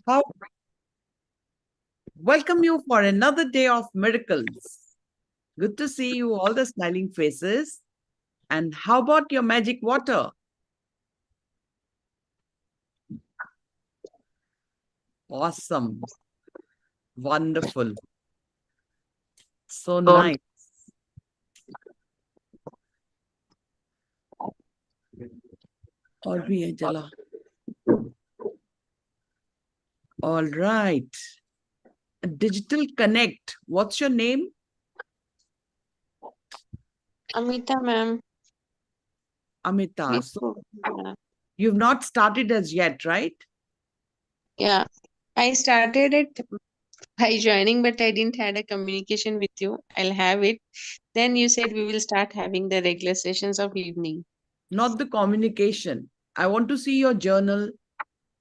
How welcome you for another day of miracles. Good to see you, all the smiling faces. And how about your magic water? Awesome. Wonderful. So So nice. और भी है जला. All right. Digital Connect. What's your name? Amita ma'am, Amita. with So you've not started as yet, right? yeah, I started it by joining, but I didn't had a communication with you. I'll have it. Then you said we will start having the regular sessions of evening. Not the communication. I want to see your journal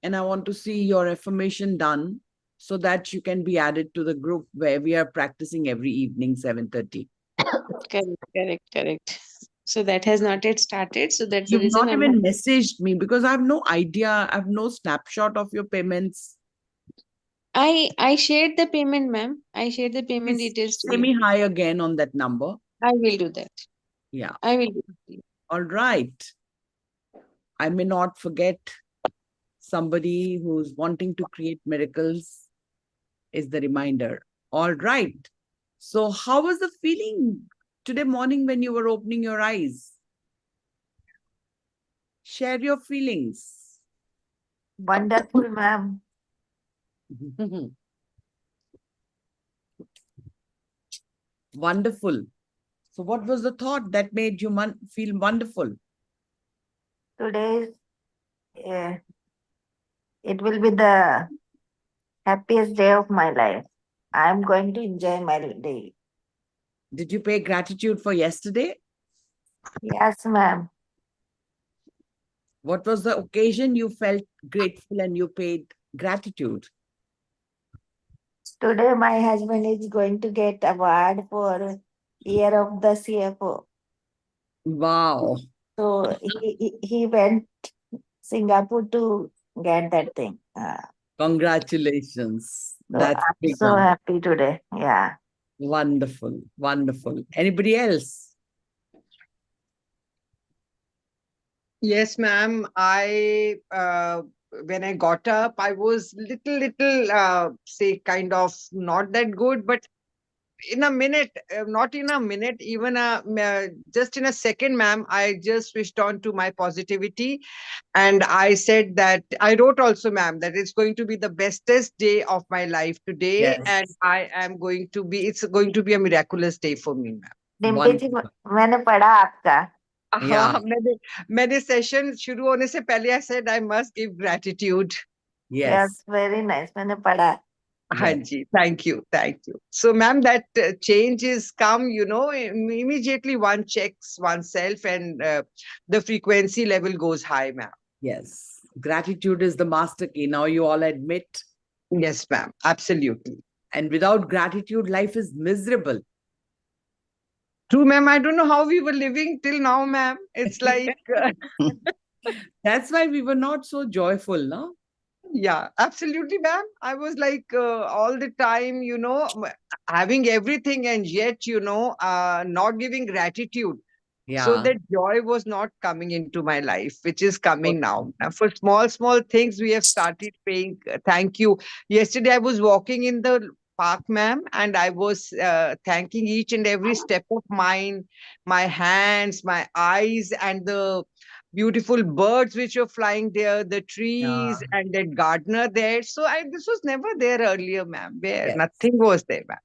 and I want to see your affirmation done so that you can be added to the group where we are practicing every evening, 7:30. Correct. So that has not yet started. So that's the You've reason not I'm not. even messaged me because I have no idea. I have no snapshot of your payments. I shared the payment, ma'am. I shared the payment Please details to say you. me hi again on that number. I will do that. Yeah. I will do it. All right. I may not forget somebody who's wanting to create miracles is the reminder. All right. So how was the feeling today morning when you were opening your eyes? Share your feelings. Wonderful, ma'am. Wonderful. So what was the thought that made you feel wonderful? Today, uh, it will be the happiest day of my life. I'm going to enjoy my day. Did you pay gratitude for yesterday? Yes, ma'am. What was the occasion you felt grateful and you paid gratitude? Today, my husband is going to get award for Year of the CFO. Wow. So he went Singapore to get that thing. Congratulations. So That's I'm big so one. happy today. Yeah. Wonderful. Wonderful. Anybody else? Yes, ma'am. I when I got up, I was little say kind of not that good, but in a minute, not in a minute, even just in a second, ma'am, I just switched on to my positivity, and I said that I wrote also, ma'am, that it's going to be the bestest day of my life today, and Yes. I am going to be. It's going to be a miraculous day for me, ma'am. Dimpy ji, Wonderful. मैंने पढ़ा आपका. Yeah. हाँ, मैंने session शुरू होने से पहले I said I must give gratitude. Yes, Yes. very nice. मैंने पढ़ा. Yes. Hanji, thank you. So, ma'am, that change is come, immediately one checks oneself and the frequency level goes high, ma'am. Yes. Gratitude is the master key. Now you all admit. Yes, ma'am, absolutely. And without gratitude, life is miserable. True, ma'am. I don't know how we were living till now, ma'am. It's like, That's why we were not so joyful, no? yeah, absolutely, ma'am. I was like all the time, having everything and yet, not giving gratitude. So Yeah. that joy was not coming into my life, which is coming now. Awesome. For small things, we have started paying thank you. Yesterday, I was walking in the park, ma'am, and I was thanking each and every step of mine, my hands, my eyes, and the beautiful birds which were flying there, the Yeah. trees, and that gardener there. So this was never there earlier, ma'am. Where Yes. nothing was there, ma'am.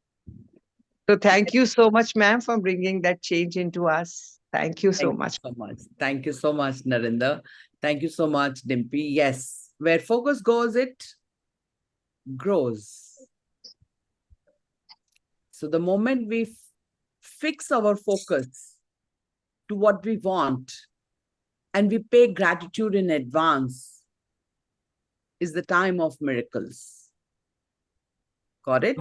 So thank you so much, ma'am, for bringing that change into us. Thank you so Thank you much. so much. Thank you so much, Narinder. Thank you so much, Dimpy. Yes. Where focus goes, it grows. So the moment we fix our focus to what we want and we pay gratitude in advance is the time of miracles. Got it?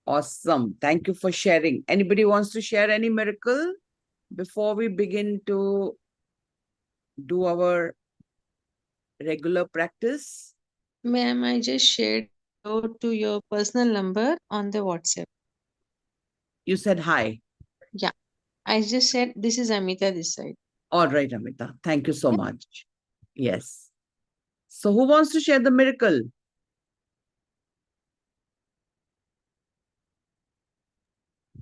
Awesome. Thank you for sharing. Anybody wants to share any miracle before we begin to do our regular practice? Ma'am, I just shared to your personal number on the WhatsApp. You said hi. Yeah, I just said this is Amita this side. All right, Amita. Thank you so much. Yes. So who wants to share the miracle?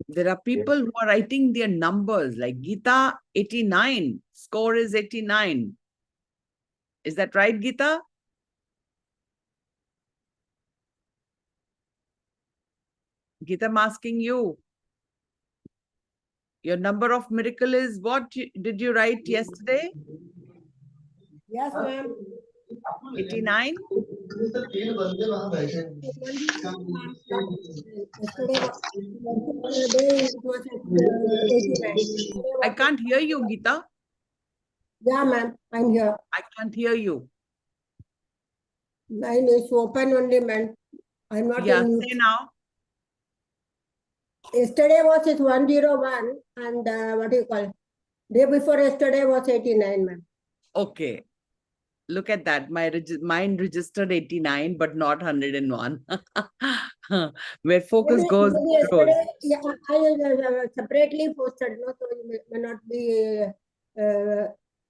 There are people who are writing their numbers like Geeta 89. Score is 89. Is that right, Geeta? Geeta, I'm asking you. Your number of miracle is what did you write yesterday? Yes, ma'am. 89? Yesterday it was at 89. I can't hear you, Geeta. Yeah, ma'am. I'm here. I can't hear you. Line is open only, ma'am. I'm not Yeah, in say mute. now. Yesterday was it 101 and what do you call? Day before yesterday was 89, ma'am. Okay. Look at that. My mind registered 89, but not 101. Where focus goes, Maybe it grows. yesterday, yeah, I separately posted, no, so you may not be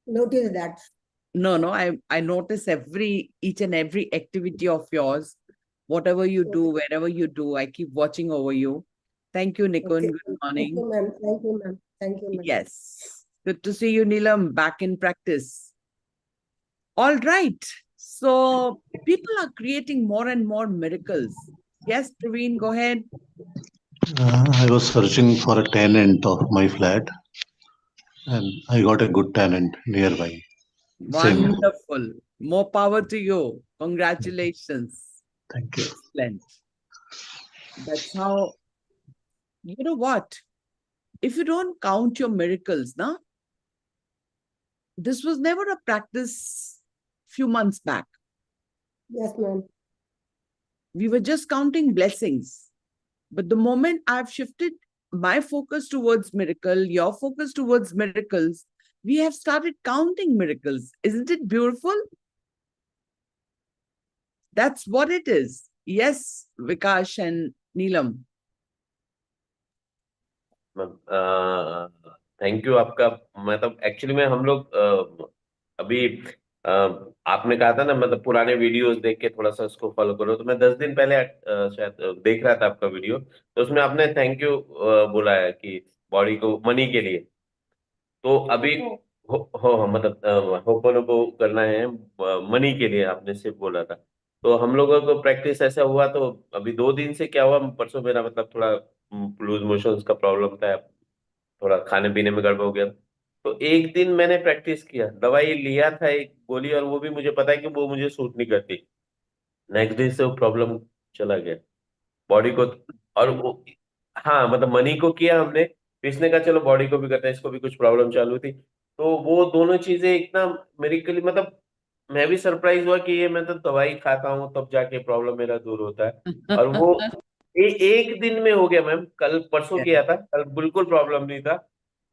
notice that. No, I notice each and every activity of yours, whatever you do, wherever you do, I keep watching over you. Thank you, Nikun. Okay. Good Thank you, morning. ma'am. Thank you, ma'am. Thank you, ma'am. Yes. Good to see you, Neelam, back in practice. All right. So people are creating more and more miracles. Yes, Praveen, go ahead. I was searching for a tenant of my flat and I got a good tenant nearby. Same. Wonderful. More power to you. Congratulations. Thank you. Excellent. That's how, you know what? If you don't count your miracles, now, this was never a practice few months back. Yes, ma'am. We were just counting blessings. But the moment I've shifted my focus towards miracle, your focus towards miracles, we have started counting miracles. Isn't it beautiful? That's what it is. Yes, Vikash and Neelam. Thank you आपका। मतलब actually में हम लोग अभी आपने कहा था ना, मतलब पुराने वीडियोस देख के थोड़ा सा उसको फॉलो करो, तो मैं 10 दिन पहले शायद देख रहा था आपका वीडियो, तो उसमें आपने थैंक यू बोला है कि बॉडी को मनी के लिए। तो अभी हो मतलब होपोनोपो करना है मनी के लिए, आपने सिर्फ बोला था। तो हम लोगों को प्रैक्टिस ऐसा हुआ, तो अभी 2 दिन से क्या हुआ, परसों मेरा मतलब थोड़ा लूज मोशंस का प्रॉब्लम था, थोड़ा खाने पीने में गड़बड़ हो गया। तो एक दिन मैंने प्रैक्टिस किया, दवाई लिया था एक गोली, और वो भी मुझे पता है कि वो मुझे सूट नहीं करती। नेक्स्ट डे से वो प्रॉब्लम चला गया बॉडी को। और वो हाँ, मतलब मनी को किया हमने, फिर इसने कहा चलो बॉडी को भी करते हैं, इसको भी कुछ प्रॉब्लम चालू थी, तो वो दोनों चीजें इतना मेरिकली, मतलब मैं भी सरप्राइज हुआ कि ये मैं तो दवाई खाता हूँ तब जाके प्रॉब्लम मेरा दूर होता है। और वो एक दिन में हो गया मैम। कल परसों Yes. किया था, कल बिल्कुल प्रॉब्लम नहीं था,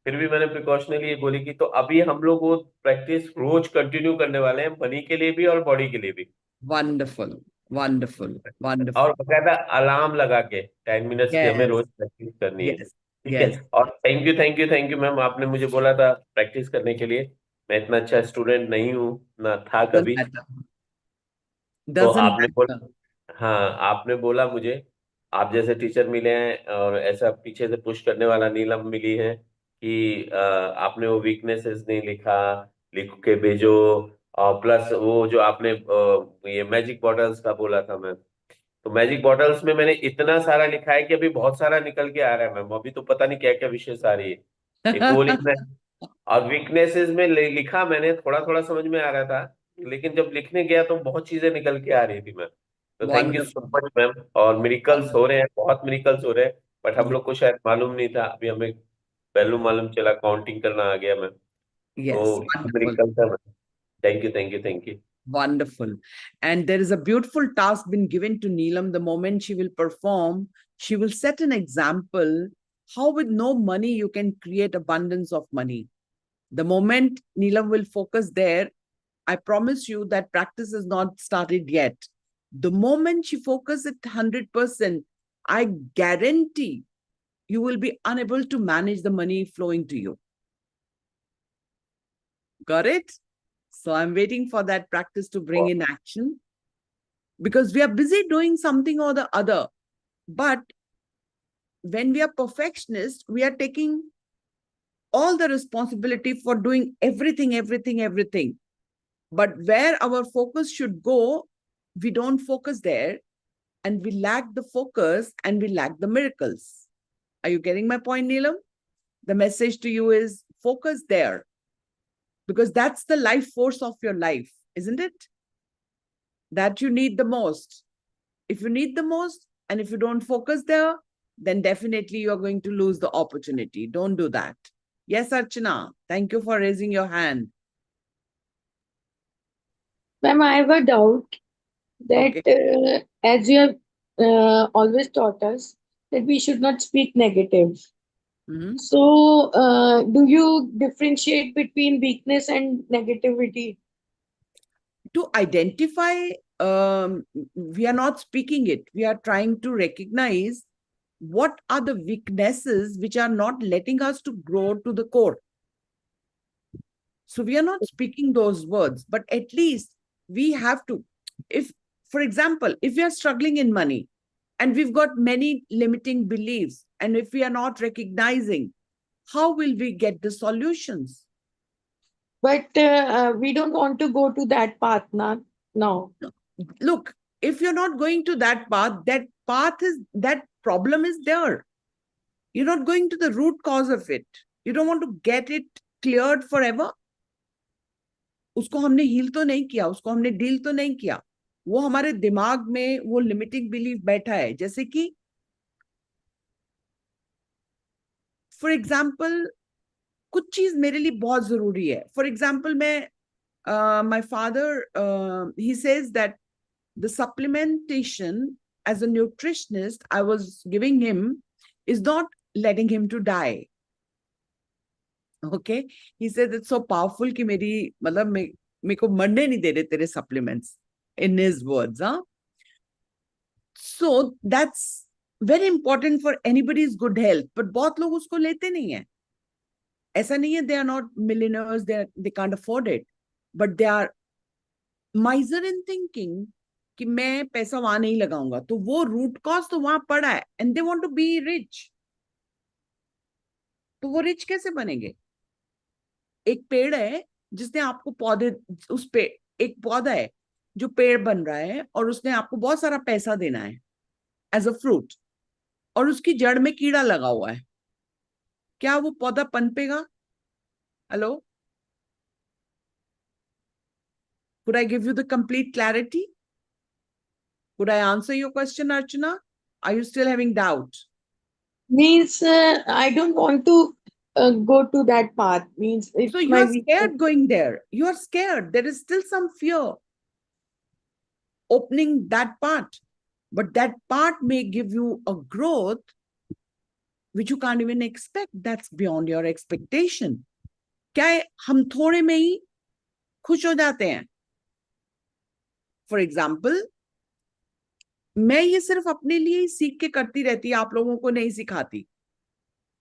फिर भी मैंने प्रिकॉशनली ये गोली की। तो अभी हम लोग वो प्रैक्टिस रोज कंटिन्यू करने वाले हैं, मनी के लिए भी और बॉडी के लिए भी। Wonderful. Wonderful. और Wonderful. बकायदा अलार्म लगा के 10 मिनट्स की हमें Yes. रोज प्रैक्टिस करनी है। Yes. ठीक है। Yes. और थैंक यू मैम, आपने मुझे बोला था प्रैक्टिस करने के लिए। मैं इतना अच्छा स्टूडेंट नहीं हूँ, ना था Doesn't कभी। matter. तो Doesn't आपने matter. हाँ, आपने बोला मुझे आप जैसे टीचर मिले हैं, और ऐसा पीछे से पुश करने वाला नीलम मिली है कि आपने वो वीकनेसेस नहीं लिखा, लिख के भेजो। और प्लस वो जो आपने ये मैजिक बॉटल्स का बोला था मैम, तो मैजिक बॉटल्स में मैंने इतना सारा लिखा है कि अभी बहुत सारा निकल के आ रहा है मैम। अभी तो पता नहीं क्या क्या विशेष आ रही है, एक वो लिखना है। और वीकनेसेस में लिखा मैंने, थोड़ा थोड़ा समझ में आ रहा था, लेकिन जब लिखने गया तो बहुत चीजें निकल के आ रही थी मैम। तो thank you so Wonderful. Much ma'am. और मिरेकल्स हो रहे हैं, बहुत मिरेकल्स हो रहे हैं, बट हम Yes. लोग को शायद मालूम नहीं था, अभी हमें पहलू मालूम चला, काउंटिंग करना आ गया मैम। Yes. तो Wonderful. मिरेकल था ma'am. Thank you. Wonderful. And there is a beautiful task been given to Neelam. The moment she will perform, she will set an example how with no money you can create abundance of money. The moment Neelam will focus there, I promise you that practice is not started yet. The moment she focuses it 100%, I guarantee you will be unable to manage the money flowing to you. Got it? So I'm waiting for that practice to bring in action, because we are busy doing something or the other. But when we are perfectionists, we are taking all the responsibility for doing everything. But where our focus should go, we don't focus there, and we lack the focus and we lack the miracles. Are you getting my point, Neelam? The message to you is focus there, because that's the life force of your life, isn't it? That you need the most. If you need the most, and if you don't focus there, then definitely you're going to lose the opportunity. Don't do that. Yes, Archana, thank you for raising your hand. Ma'am, I have a doubt that Okay. as you have always taught us that we should not speak negative. Mhm. So, do you differentiate between weakness and negativity? To identify, we are not speaking it. We are trying to recognize what are the weaknesses which are not letting us to grow to the core. So we are not speaking those words, but at least we have to. If, for example, if we are struggling in money and we've got many limiting beliefs, and if we are not recognizing, how will we get the solutions? But we don't want to go to that path now. No. Look, if you're not going to that path is, that problem is there. You're not going to the root cause of it. You don't want to get it cleared forever. उसको हमने heal तो नहीं किया, उसको हमने deal तो नहीं किया, वो हमारे दिमाग में वो लिमिटिंग बिलीफ बैठा है. जैसे कि फॉर एग्जाम्पल कुछ चीज मेरे लिए बहुत जरूरी है. फॉर एग्जाम्पल मैं my father he says that the supplementation as a nutritionist I was giving him is not letting him to die. Okay, he said it's so powerful कि मेरी मतलब मेरे को मरने नहीं दे रहे तेरे supplements, in his words. So that's very important for anybody's good health, but बहुत लोग उसको लेते नहीं है. ऐसा नहीं है they are not millionaires, they can't afford it, but they are miser in thinking कि मैं पैसा वहां नहीं लगाऊंगा. तो वो रूट कॉज तो वहां पड़ा है, and they want to be rich. तो वो रिच कैसे बनेंगे? एक पेड़ है जिसने आपको पौधे, उस पे एक पौधा है जो पेड़ बन रहा है और उसने आपको बहुत सारा पैसा देना है एज अ फ्रूट, और उसकी जड़ में कीड़ा लगा हुआ है. क्या वो पौधा पनपेगा? Hello, could I give you the complete clarity? Could I answer your question, Archana? Are you still having doubt? Means I don't want to go to that path. Means it's So you my are weakness. scared going there. You are scared. There is still some fear opening that part. But that part may give you a growth which you can't even expect. That's beyond your expectation. क्या है, हम थोड़े में ही खुश हो जाते हैं. For example, मैं ये सिर्फ अपने लिए ही सीख के करती रहती, आप लोगों को नहीं सिखाती.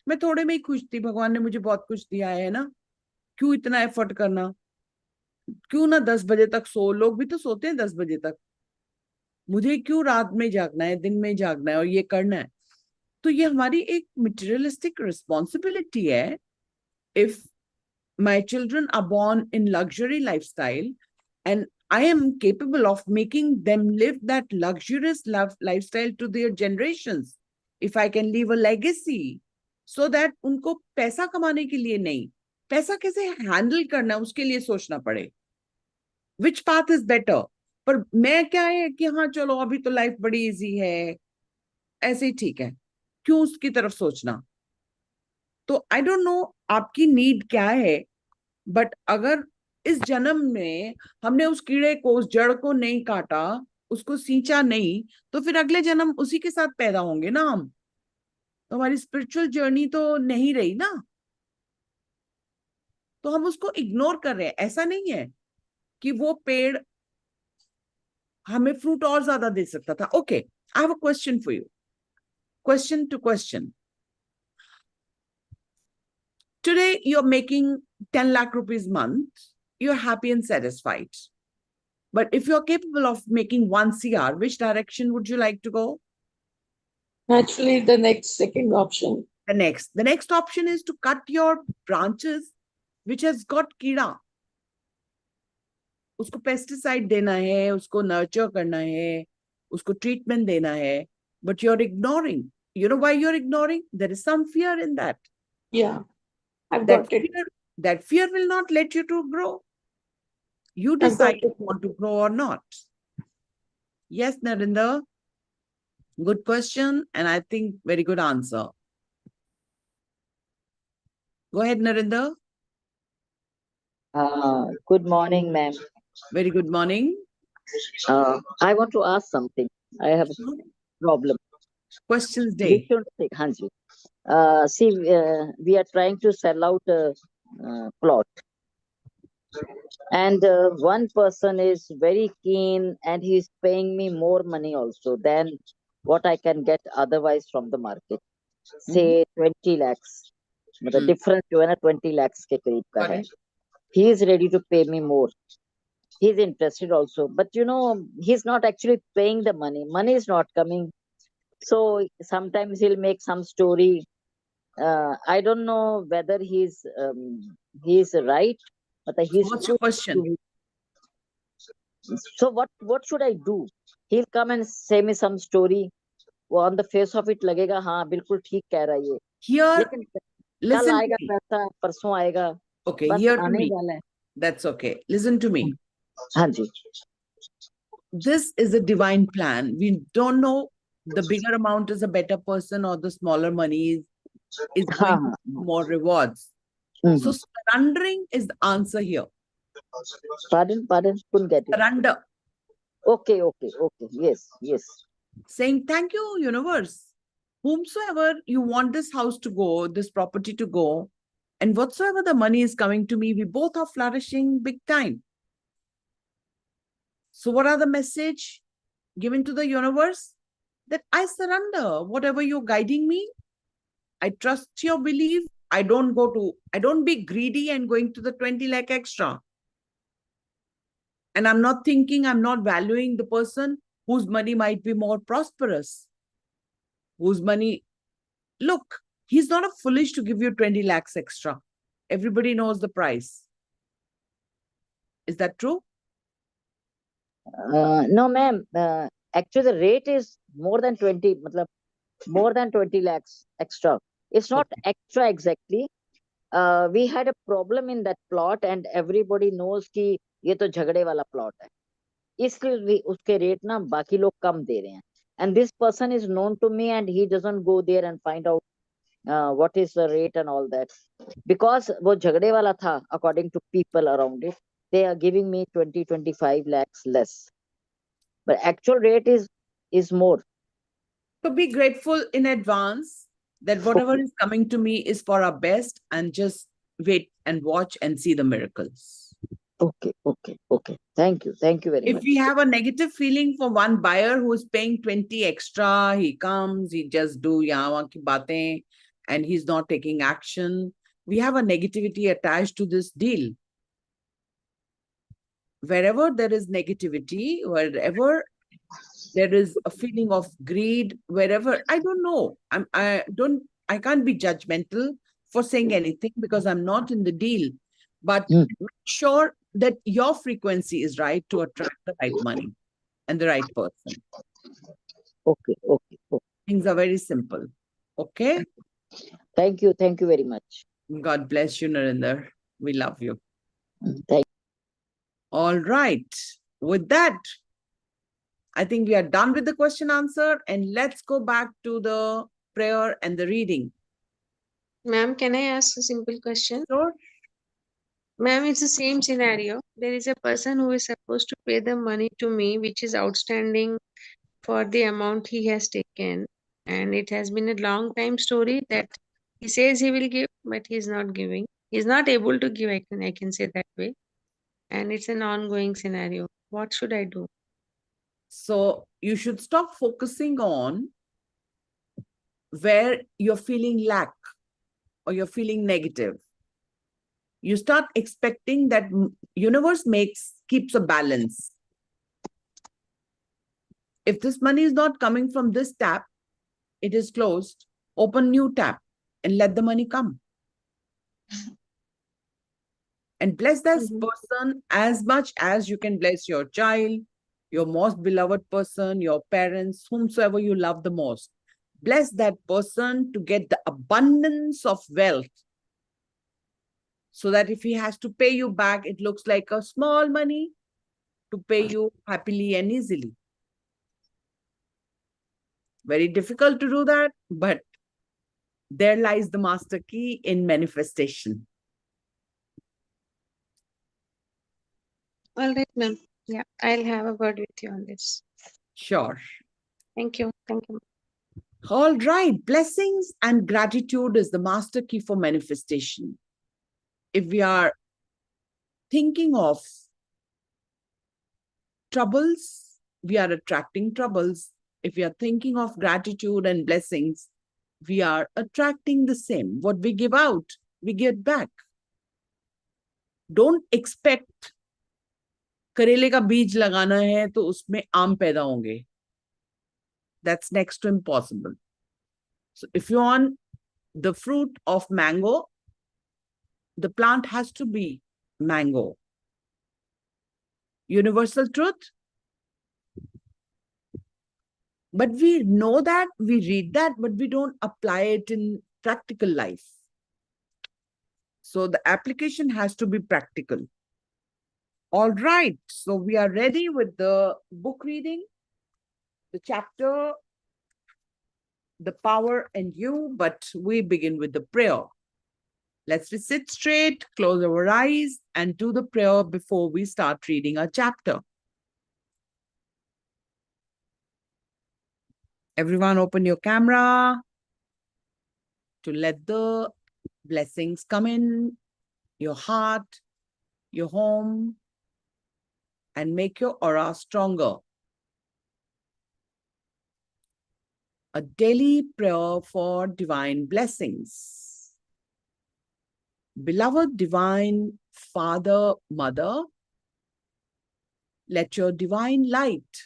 मैं थोड़े में ही खुश थी, भगवान ने मुझे बहुत कुछ दिया है ना, क्यों इतना एफर्ट करना, क्यों ना 10 बजे तक सो. लोग भी तो सोते हैं 10 बजे तक, मुझे क्यों रात में जागना है, दिन में जागना है और ये करना है. तो ये हमारी एक मटेरियलिस्टिक रिस्पॉन्सिबिलिटी है. If my children are born in luxury lifestyle and I am capable of making them live that luxurious lifestyle to their generations, if I can leave a legacy so that उनको पैसा कमाने के लिए नहीं, पैसा कैसे handle करना है उसके लिए सोचना पड़े. which path is better? पर मैं क्या है कि हाँ चलो अभी तो लाइफ बड़ी इजी है, ऐसे ही ठीक है, क्यों उसकी तरफ सोचना. तो आई डोंट नो आपकी नीड क्या है, बट अगर इस जन्म में हमने उस कीड़े को, उस जड़ को नहीं काटा, उसको सींचा नहीं, तो फिर अगले जन्म उसी के साथ पैदा होंगे ना हम. तो हमारी स्पिरिचुअल जर्नी तो नहीं रही ना. तो हम उसको इग्नोर कर रहे हैं. ऐसा नहीं है कि वो पेड़ हमें fruit और ज़्यादा दे सकता था. Okay, I have a question for you. Question to question. Today, you're making 10 lakh rupees a month. You're happy and satisfied. But if you're capable of making 1 CR, which direction would you like to go? Actually, the next second option. The next option is to cut your branches which has got कीड़ा. उसको pesticide देना है, उसको nurture करना है, उसको treatment देना है. But you're ignoring. You know why you're ignoring? There is some fear in that. Yeah, I've That got it. that fear will not let you to grow. You I've got decide if it. you want to grow or not. Yes, Narinder. Good question, and I think very good answer. Go ahead, Narinder. Good morning, ma'am. Very good morning. I want to ask something. I have a problem. Questions We day. should take Hanji. See, we are trying to sell out a plot, and one person is very keen, and he's paying me more money also than what I can get otherwise from the market. Say 20 lakhs. The difference जो है ना 20 lakhs के करीब का है. He is ready to pay me more. He's interested also, but you know, he's not actually paying the money. Money is not coming. So sometimes he'll make some story. I don't know whether he's right, but he's What's your question? So what should I do? He'll come and say me some story. वो on the face of it लगेगा हाँ बिल्कुल ठीक कह रहा है ये. Here, लेकिन कल listen to आएगा me. पैसा, परसों आएगा. Okay, बस here to आने me. वाला है. That's okay. Listen to me. हाँ जी. This is a divine plan. We don't know the bigger amount is a better person or the smaller money is going to हाँ. more rewards. So surrendering is the answer here. Pardon, couldn't get it. Surrender. Okay. Yes. Saying thank you, universe. Whomsoever you want this house to go, this property to go, and whatsoever the money is coming to me, we both are flourishing big time. So what are the message given to the universe? That I surrender whatever you're guiding me. I trust your belief. I don't be greedy and going to the 20 lakh extra. And I'm not valuing the person whose money might be more prosperous. Whose money, look, he's not a foolish to give you 20 lakhs extra. Everybody knows the price. Is that true? No, ma'am. Actually, the rate is more than 20, more than 20 lakhs extra. It's not extra exactly. We had a problem in that plot and everybody knows कि ये तो झगड़े वाला plot है. इसलिए उसके rate ना बाकी लोग कम दे रहे हैं. And this person is known to me and he doesn't go there and find out what is the rate and all that. Because वो झगड़े वाला था, according to people around it, they are giving me 20-25 lakhs less. But actual rate is more. So be grateful in advance that whatever is coming to me is for our best, and just wait and watch and see the miracles. Okay. Thank you very much. If we have a negative feeling for one buyer who is paying 20 extra, he comes, he just do yahan wahan ki baatein, and he's not taking action. We have a negativity attached to this deal. Wherever there is negativity, wherever there is a feeling of greed, wherever, I don't know. I can't be judgmental for saying anything because I'm not in the deal. But make sure that your frequency is right to attract the right money and the right person. Okay. Things are very simple. Okay? Thank you very much. God bless you, Narinder. We love you. Thank you. All right. With that, I think we are done with the question answer, and let's go back to the prayer and the reading. Ma'am, can I ask a simple question? Sure. Ma'am, it's the same scenario. There is a person who is supposed to pay the money to me, which is outstanding for the amount he has taken. And it has been a long time story that he says he will give, but he's not giving. He's not able to give, I can say that way. And it's an ongoing scenario. What should I do? So you should stop focusing on where you're feeling lack or you're feeling negative. You start expecting that universe keeps a balance. If this money is not coming from this tap, it is closed, open new tap and let the money come. And bless that person as much as you can bless your child, your most beloved person, your parents, whomsoever you love the most. Bless that person to get the abundance of wealth, so that if he has to pay you back, it looks like a small money to pay you happily and easily. Very difficult to do that, but there lies the master key in manifestation. All right, ma'am. Yeah, I'll have a word with you on this. Sure. Thank you. Thank you. All right. Blessings and gratitude is the master key for manifestation. If we are thinking of troubles, we are attracting troubles. If we are thinking of gratitude and blessings, we are attracting the same. What we give out, we get back. Don't expect करेले का बीज लगाना है तो उसमें आम पैदा होंगे. That's next to impossible. So if you want the fruit of mango, the plant has to be mango. Universal truth. But we know that, we read that, but we don't apply it in practical life. So the application has to be practical. All right, so we are ready with the book reading, the chapter, The Power in You, but we begin with the prayer. Let's sit straight, close our eyes, and do the prayer before we start reading our chapter. Everyone open your camera to let the blessings come in your heart, your home, and make your aura stronger. A daily prayer for divine blessings. Beloved Divine Father, Mother, let your divine light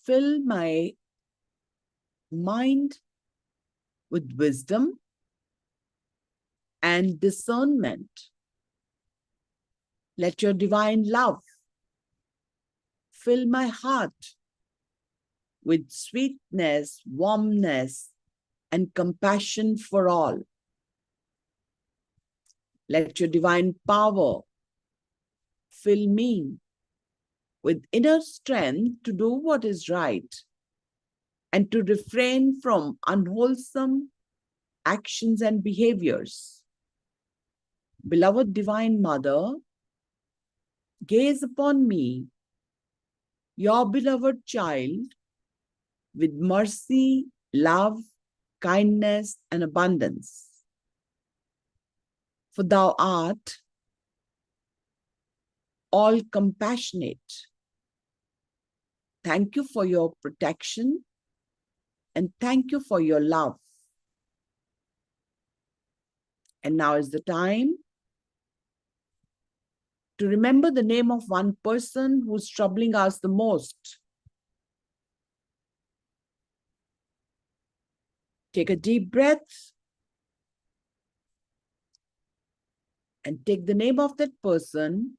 fill my mind with wisdom and discernment. Let your divine love fill my heart with sweetness, warmness, and compassion for all. Let your divine power fill me with inner strength to do what is right and to refrain from unwholesome actions and behaviors. Beloved Divine Mother, gaze upon me, your beloved child, with mercy, love, kindness, and abundance. For thou art all compassionate. Thank you for your protection and thank you for your love. And now is the time to remember the name of one person who's troubling us the most. Take a deep breath and take the name of that person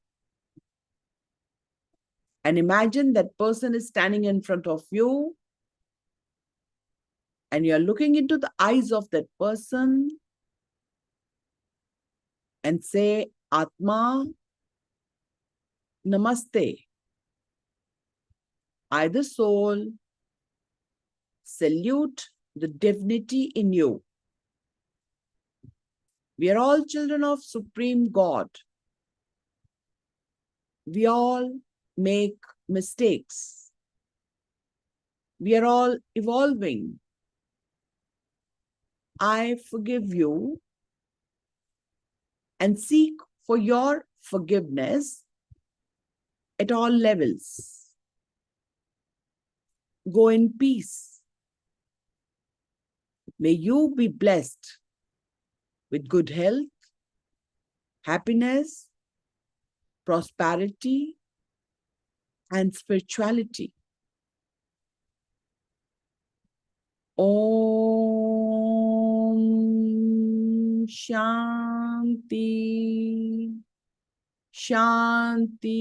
and imagine that person is standing in front of you and you're looking into the eyes of that person and say, Atma, Namaste. I, the soul, salute the divinity in you. We are all children of Supreme God. We all make mistakes. We are all evolving. I forgive you and seek for your forgiveness at all levels. Go in peace. May you be blessed with good health, happiness, prosperity, and spirituality. Om Shanti. Shanti.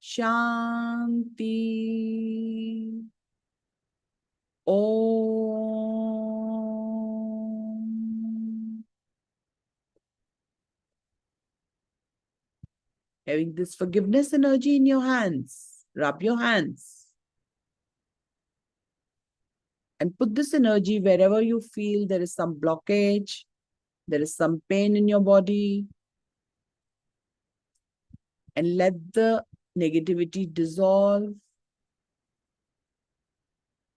Shanti. Om. Having this forgiveness energy in your hands, rub your hands. And put this energy wherever you feel there is some blockage, there is some pain in your body. And let the negativity dissolve.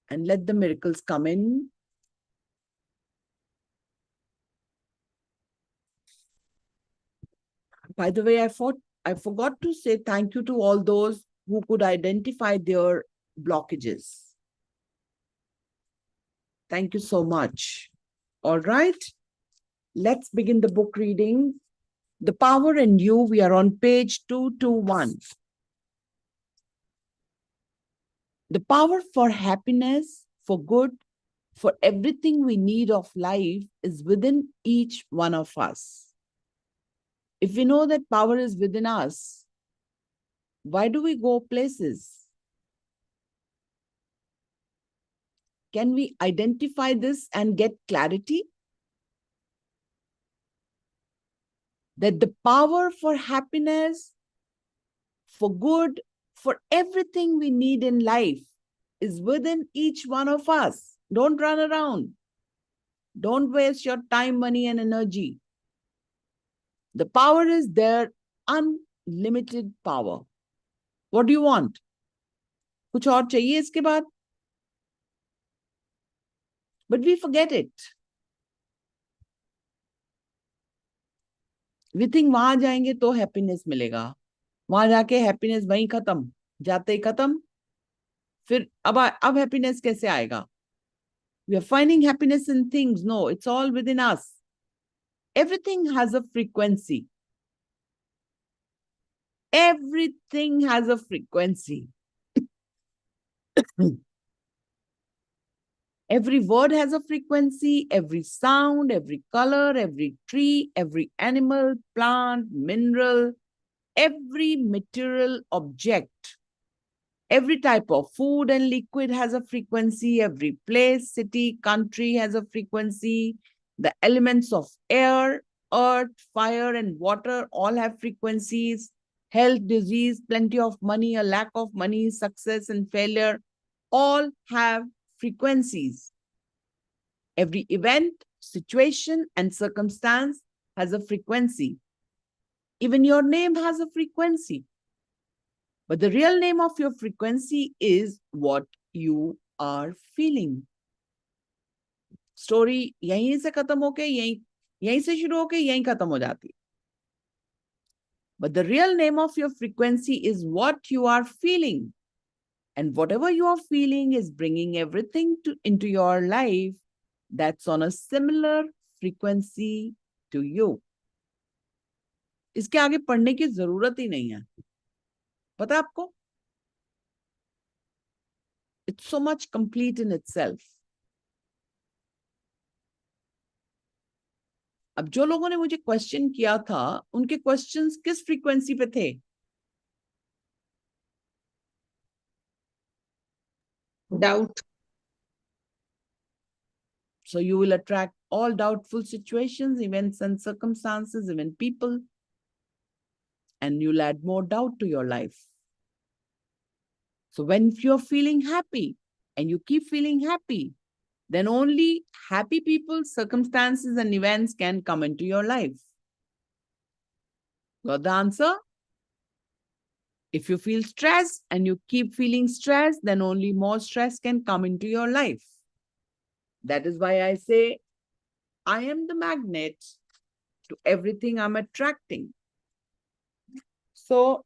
And let the miracles come in. By the way, I forgot to say thank you to all those who could identify their blockages. Thank you so much. All right. Let's begin the book reading. The Power in You. We are on page 221. The power for happiness, for good, for everything we need of life is within each one of us. If we know that power is within us, why do we go places? Can we identify this and get clarity? That the power for happiness, for good, for everything we need in life is within each one of us. Don't run around. Don't waste your time, money, and energy. The power is there, unlimited power. What do you want? कुछ और चाहिए इसके बाद? But we forget it. We think वहां जाएंगे तो happiness मिलेगा. वहां जाके हैप्पीनेस वहीं खत्म, जाते ही खत्म. फिर अब हैप्पीनेस कैसे आएगा? We are finding happiness in things. No, it's all within us. Everything has a frequency. Everything has a frequency. Every word has a frequency, every sound, every color, every tree, every animal, plant, mineral, every material object, every type of food and liquid has a frequency, every place, city, country has a frequency, the elements of air, earth, fire, and water all have frequencies, health, disease, plenty of money, a lack of money, success and failure, all have frequencies. Every event, situation, and circumstance has a frequency. Even your name has a frequency. But the real name of your frequency is what you are feeling. Story यहीं से खत्म होके यहीं से शुरू होके यहीं खत्म हो जाती. But the real name of your frequency is what you are feeling. And whatever you are feeling is bringing everything into your life that's on a similar frequency to you. इसके आगे पढ़ने की जरूरत ही नहीं है. पता है आपको? It's so much complete in itself. अब जो लोगों ने मुझे क्वेश्चन किया था, उनके क्वेश्चंस किस फ्रीक्वेंसी पे थे? Doubt. So you will attract all doubtful situations, events and circumstances, even people, and you'll add more doubt to your life. So when you're feeling happy and you keep feeling happy, then only happy people, circumstances and events can come into your life. Got the answer? If you feel stressed and you keep feeling stressed, then only more stress can come into your life. That is why I say, I am the magnet to everything I'm attracting. So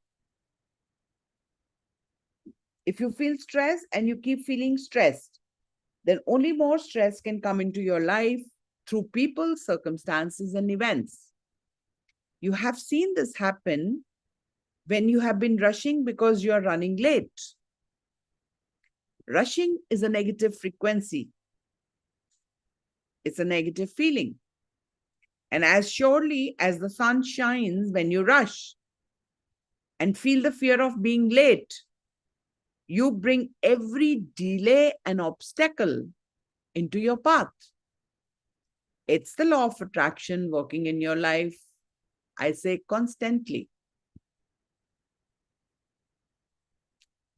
If you feel stressed and you keep feeling stressed, then only more stress can come into your life through people, circumstances, and events. You have seen this happen when you have been rushing because you are running late. Rushing is a negative frequency. It's a negative feeling. And as surely as the sun shines when you rush and feel the fear of being late, you bring every delay and obstacle into your path. It's the law of attraction working in your life, I say constantly.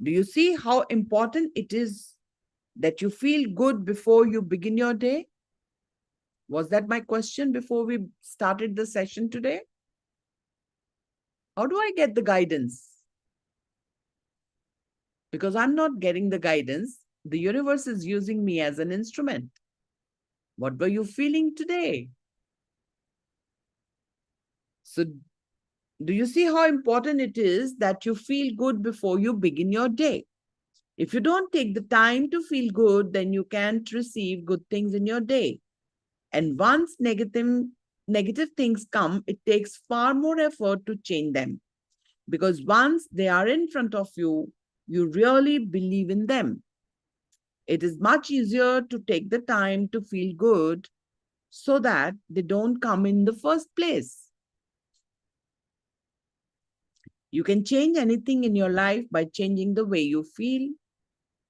Do you see how important it is that you feel good before you begin your day? Was that my question before we started the session today? How do I get the guidance? Because I'm not getting the guidance, the universe is using me as an instrument. What were you feeling today? So, do you see how important it is that you feel good before you begin your day? If you don't take the time to feel good, then you can't receive good things in your day. And once negative things come, it takes far more effort to change them. Because once they are in front of you, you really believe in them. It is much easier to take the time to feel good so that they don't come in the first place. You can change anything in your life by changing the way you feel,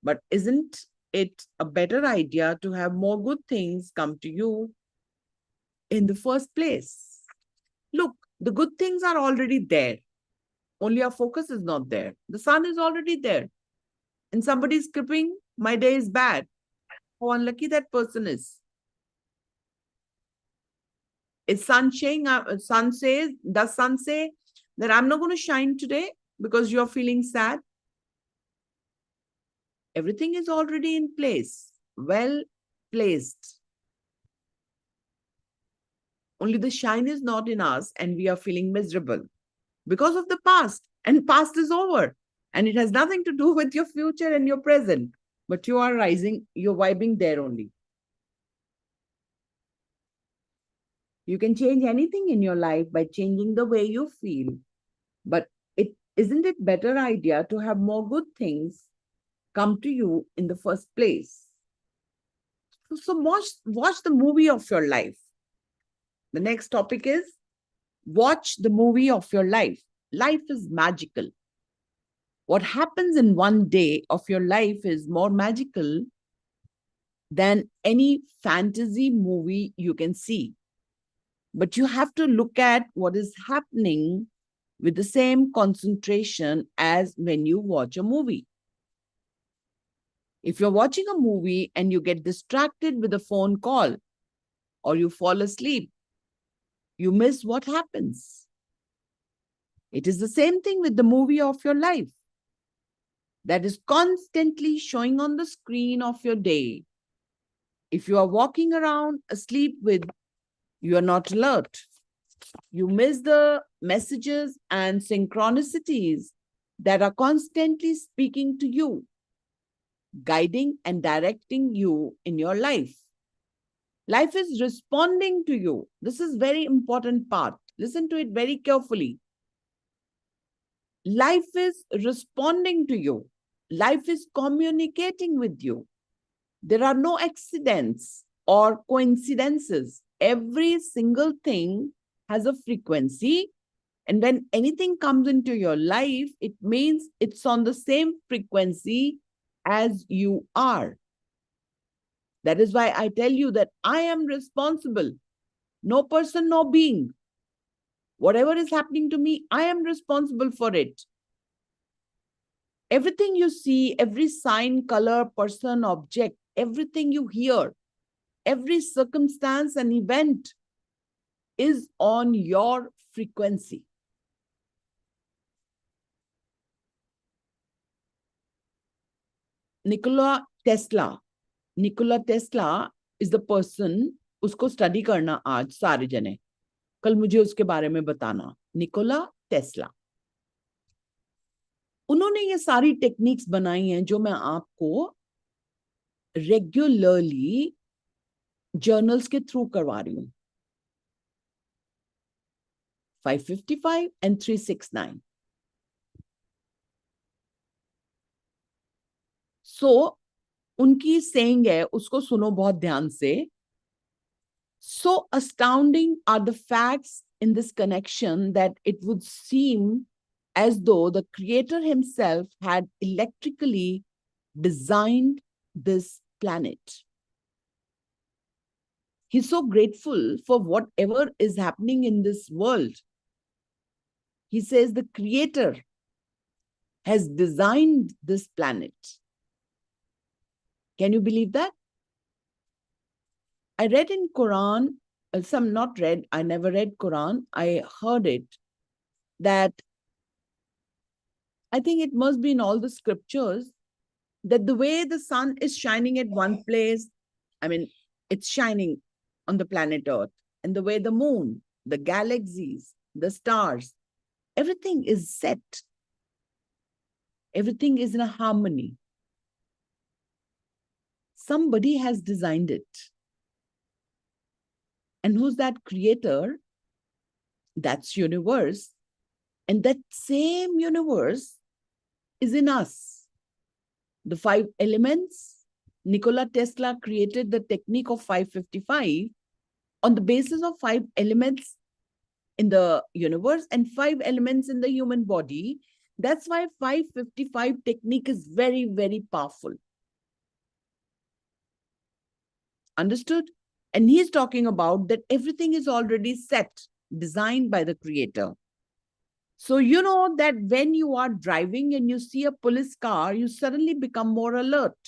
but isn't it a better idea to have more good things come to you in the first place? Look, the good things are already there. Only our focus is not there. The sun is already there. And somebody is skipping, my day is bad. How unlucky that person is. Is sun saying, does sun say that I'm not going to shine today because you're feeling sad? Everything is already in place, well placed. Only the shine is not in us and we are feeling miserable because of the past. And past is over. And it has nothing to do with your future and your present. But you are rising, you're vibing there only. You can change anything in your life by changing the way you feel. But isn't it better idea to have more good things come to you in the first place? So watch the movie of your life. The next topic is watch the movie of your life. Life is magical. What happens in one day of your life is more magical than any fantasy movie you can see. But you have to look at what is happening with the same concentration as when you watch a movie. If you're watching a movie and you get distracted with a phone call or you fall asleep, you miss what happens. It is the same thing with the movie of your life that is constantly showing on the screen of your day. If you are walking around asleep you are not alert. You miss the messages and synchronicities that are constantly speaking to you, guiding and directing you in your life. Life is responding to you. This is very important part. Listen to it very carefully. Life is responding to you. Life is communicating with you. There are no accidents or coincidences. Every single thing has a frequency. And when anything comes into your life, it means it's on the same frequency as you are. That is why I tell you that I am responsible. No person, no being. Whatever is happening to me, I am responsible for it. Everything you see, every sign, color, person, object, everything you hear, every circumstance and event is on your frequency. Nikola Tesla is the person, उसको study करना आज सारे जने, कल मुझे उसके बारे में बताना. Nikola Tesla. उन्होंने ये सारी टेक्निक्स बनाई हैं जो मैं आपको रेगुलरली जर्नल्स के थ्रू करवा रही हूं. 555 and 369. So, उनकी saying है, उसको सुनो बहुत ध्यान से. So astounding are the facts in this connection that it would seem as though the creator himself had electrically designed this planet. He's so grateful for whatever is happening in this world. He says the creator has designed this planet. Can you believe that? I read in Quran, some not read, I never read Quran, I heard it, that I think it must be in all the scriptures, that the way the sun is shining at one place, I mean, it's shining on the planet Earth, and the way the moon, the galaxies, the stars, everything is set. Everything is in a harmony. Somebody has designed it. And who's that creator? That's universe. And that same universe is in us. The 5 elements, Nikola Tesla created the technique of 555 on the basis of 5 elements in the universe and 5 elements in the human body. That's why 555 technique is very, very powerful. Understood? And he's talking about that everything is already set, designed by the creator. So you know that when you are driving and you see a police car, you suddenly become more alert.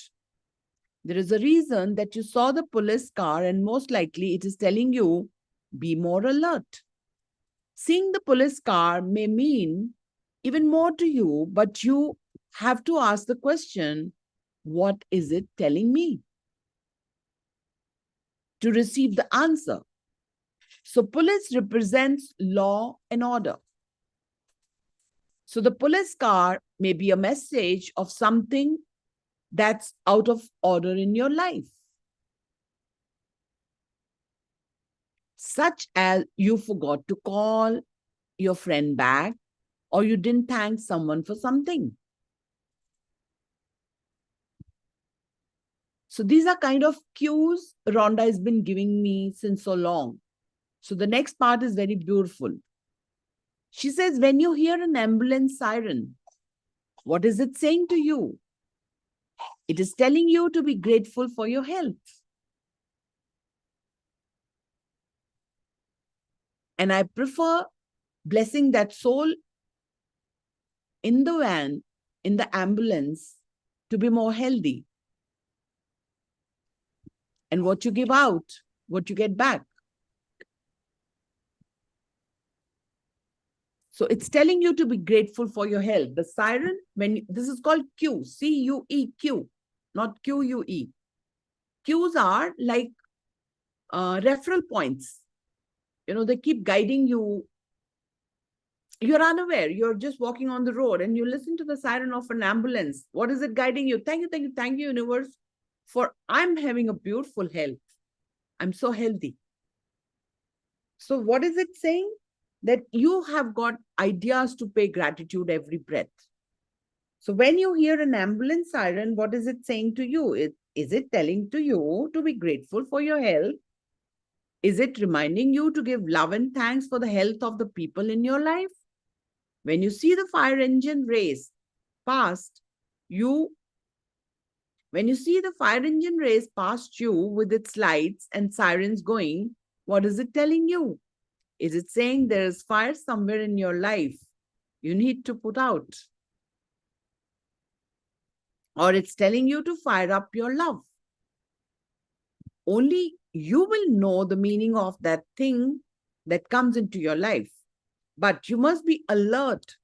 There is a reason that you saw the police car, and most likely it is telling you, be more alert. Seeing the police car may mean even more to you, but you have to ask the question, what is it telling me? To receive the answer. So police represents law and order. So the police car may be a message of something that's out of order in your life. Such as you forgot to call your friend back, or you didn't thank someone for something. So these are kind of cues Rhonda has been giving me since so long. So the next part is very beautiful. She says, when you hear an ambulance siren, what is it saying to you? It is telling you to be grateful for your health. And I prefer blessing that soul in the van, in the ambulance, to be more healthy. And what you give out, what you get back. So it's telling you to be grateful for your health. The siren, this is called Q, C-U-E-Q, not Q-U-E. Qs are like referral points. You know, they keep guiding you. You're unaware. You're just walking on the road and you listen to the siren of an ambulance. What is it guiding you? Thank you, thank you, thank you, universe, for I'm having a beautiful health. I'm so healthy. So what is it saying? That you have got ideas to pay gratitude every breath. So when you hear an ambulance siren, what is it saying to you? Is it telling to you to be grateful for your health? Is it reminding you to give love and thanks for the health of the people in your life? When you see the fire engine race past you, when you see the fire engine race past you with its lights and sirens going, what is it telling you? Is it saying there is fire somewhere in your life you need to put out? Or it's telling you to fire up your love? Only you will know the meaning of that thing that comes into your life. But you must be alert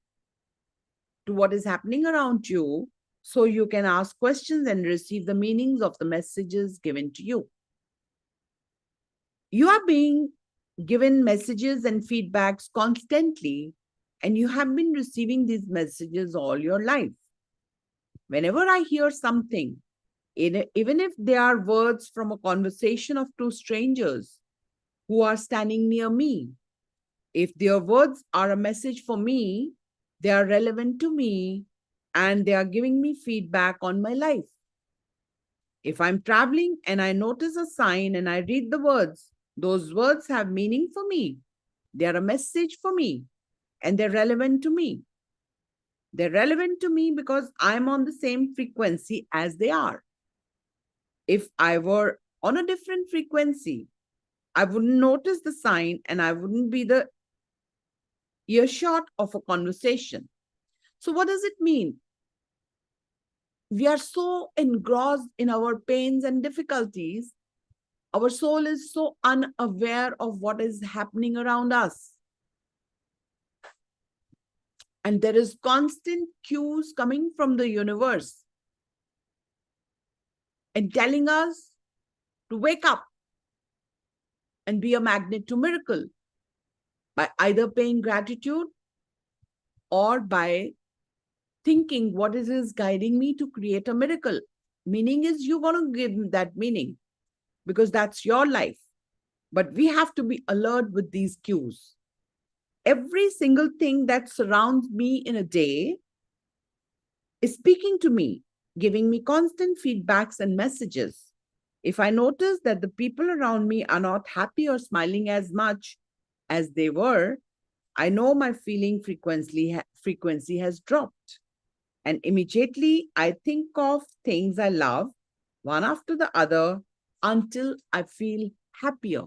to what is happening around you so you can ask questions and receive the meanings of the messages given to you. You are being given messages and feedbacks constantly, and you have been receiving these messages all your life. Whenever I hear something, even if they are words from a conversation of two strangers who are standing near me, if their words are a message for me, they are relevant to me and they are giving me feedback on my life. If I'm traveling and I notice a sign and I read the words, those words have meaning for me. They are a message for me and they're relevant to me. They're relevant to me because I'm on the same frequency as they are. If I were on a different frequency, I wouldn't notice the sign and I wouldn't be the earshot of a conversation. So, what does it mean? We are so engrossed in our pains and difficulties. Our soul is so unaware of what is happening around us. And there is constant cues coming from the universe and telling us to wake up and be a magnet to miracle by either paying gratitude or by thinking what is guiding me to create a miracle. Meaning is you want to give that meaning because that's your life. But we have to be alert with these cues. Every single thing that surrounds me in a day is speaking to me, giving me constant feedbacks and messages. If I notice that the people around me are not happy or smiling as much as they were, I know my feeling frequency has dropped. And immediately I think of things I love, one after the other, until I feel happier.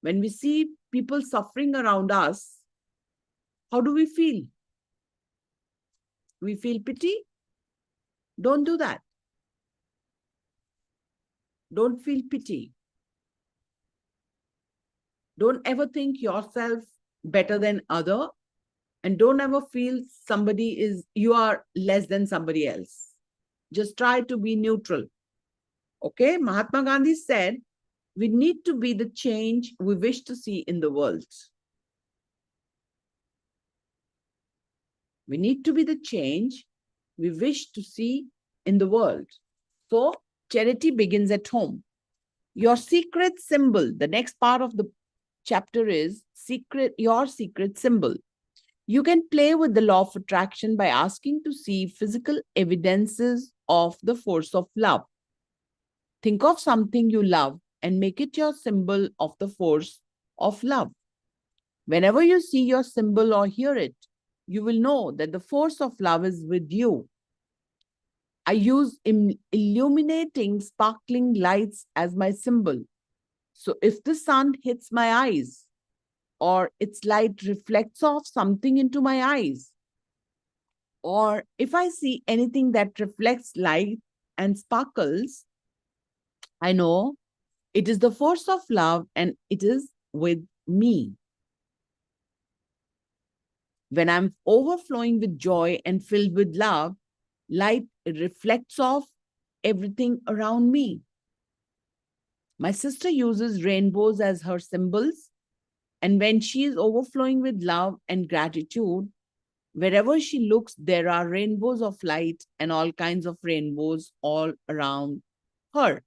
When we see people suffering around us, how do we feel? We feel pity? Don't do that. Don't feel pity. Don't ever think yourself better than other, and don't ever feel you are less than somebody else. Just try to be neutral. Okay? Mahatma Gandhi said, we need to be the change we wish to see in the world. We need to be the change we wish to see in the world. So, charity begins at home. Your secret symbol, the next part of the chapter is your secret symbol. You can play with the law of attraction by asking to see physical evidences of the force of love. Think of something you love and make it your symbol of the force of love. Whenever you see your symbol or hear it, you will know that the force of love is with you. I use illuminating sparkling lights as my symbol. So if the sun hits my eyes or its light reflects off something into my eyes, or if I see anything that reflects light and sparkles, I know it is the force of love and it is with me. When I'm overflowing with joy and filled with love, light reflects off everything around me. My sister uses rainbows as her symbols, and when she is overflowing with love and gratitude, wherever she looks, there are rainbows of light and all kinds of rainbows all around her.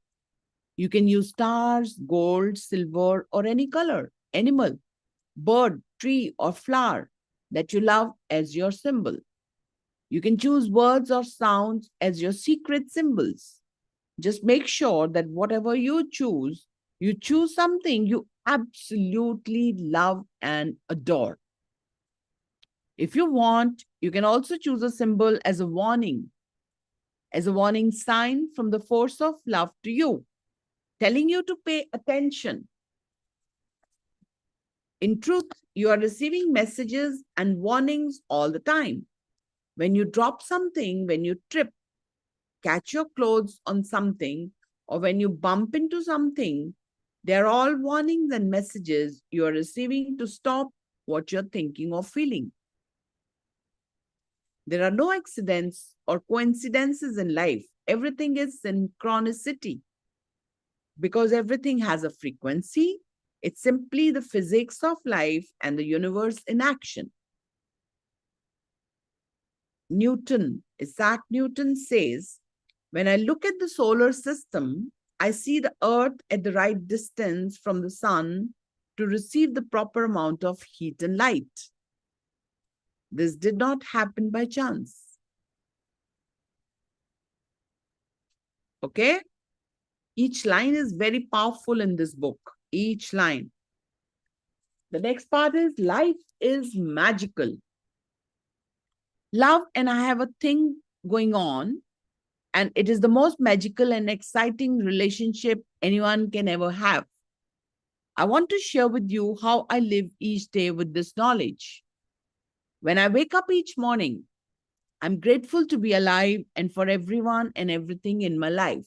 You can use stars, gold, silver, or any color, animal, bird, tree, or flower that you love as your symbol. You can choose words or sounds as your secret symbols. Just make sure that whatever you choose something you absolutely love and adore. If you want, you can also choose a symbol as a warning sign from the force of love to you, telling you to pay attention. In truth, you are receiving messages and warnings all the time. When you drop something, when you trip, catch your clothes on something, or when you bump into something, they're all warnings and messages you are receiving to stop what you're thinking or feeling. There are no accidents or coincidences in life. Everything is synchronicity. Because everything has a frequency, it's simply the physics of life and the universe in action. Isaac Newton says, when I look at the solar system, I see the earth at the right distance from the sun to receive the proper amount of heat and light. This did not happen by chance. Okay? Each line is very powerful in this book. Each line. The next part is life is magical. Love and I have a thing going on, and it is the most magical and exciting relationship anyone can ever have. I want to share with you how I live each day with this knowledge. When I wake up each morning, I'm grateful to be alive and for everyone and everything in my life.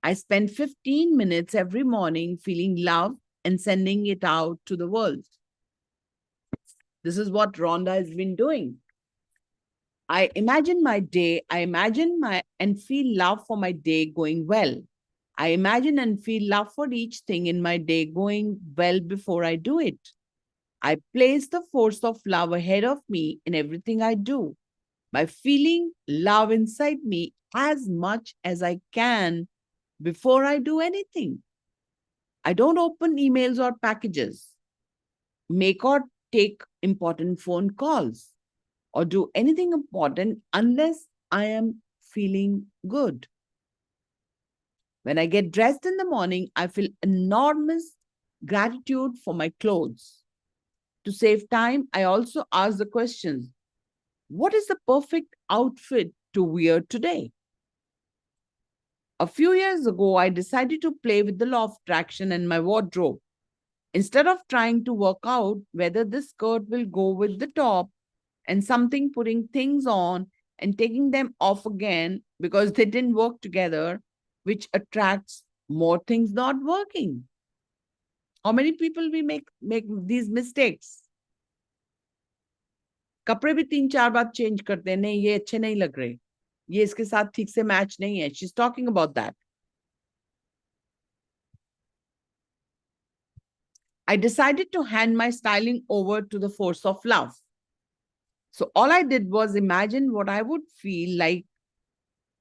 I spend 15 minutes every morning feeling love and sending it out to the world. This is what Rhonda has been doing. I imagine my day, and feel love for my day going well. I imagine and feel love for each thing in my day going well before I do it. I place the force of love ahead of me in everything I do by feeling love inside me as much as I can before I do anything. I don't open emails or packages, make or take important phone calls, or do anything important unless I am feeling good. When I get dressed in the morning, I feel enormous gratitude for my clothes. To save time, I also ask the questions, what is the perfect outfit to wear today? A few years ago, I decided to play with the law of attraction in my wardrobe. Instead of trying to work out whether this skirt will go with the top and something putting things on and taking them off again because they didn't work together, which attracts more things not working. How many people we make these mistakes? कपड़े भी 3-4 बार change करते हैं, नहीं ये अच्छे नहीं लग रहे, ये इसके साथ ठीक से मैच नहीं है. She's talking about that. I decided to hand my styling over to the force of love. So all I did was imagine what I would feel like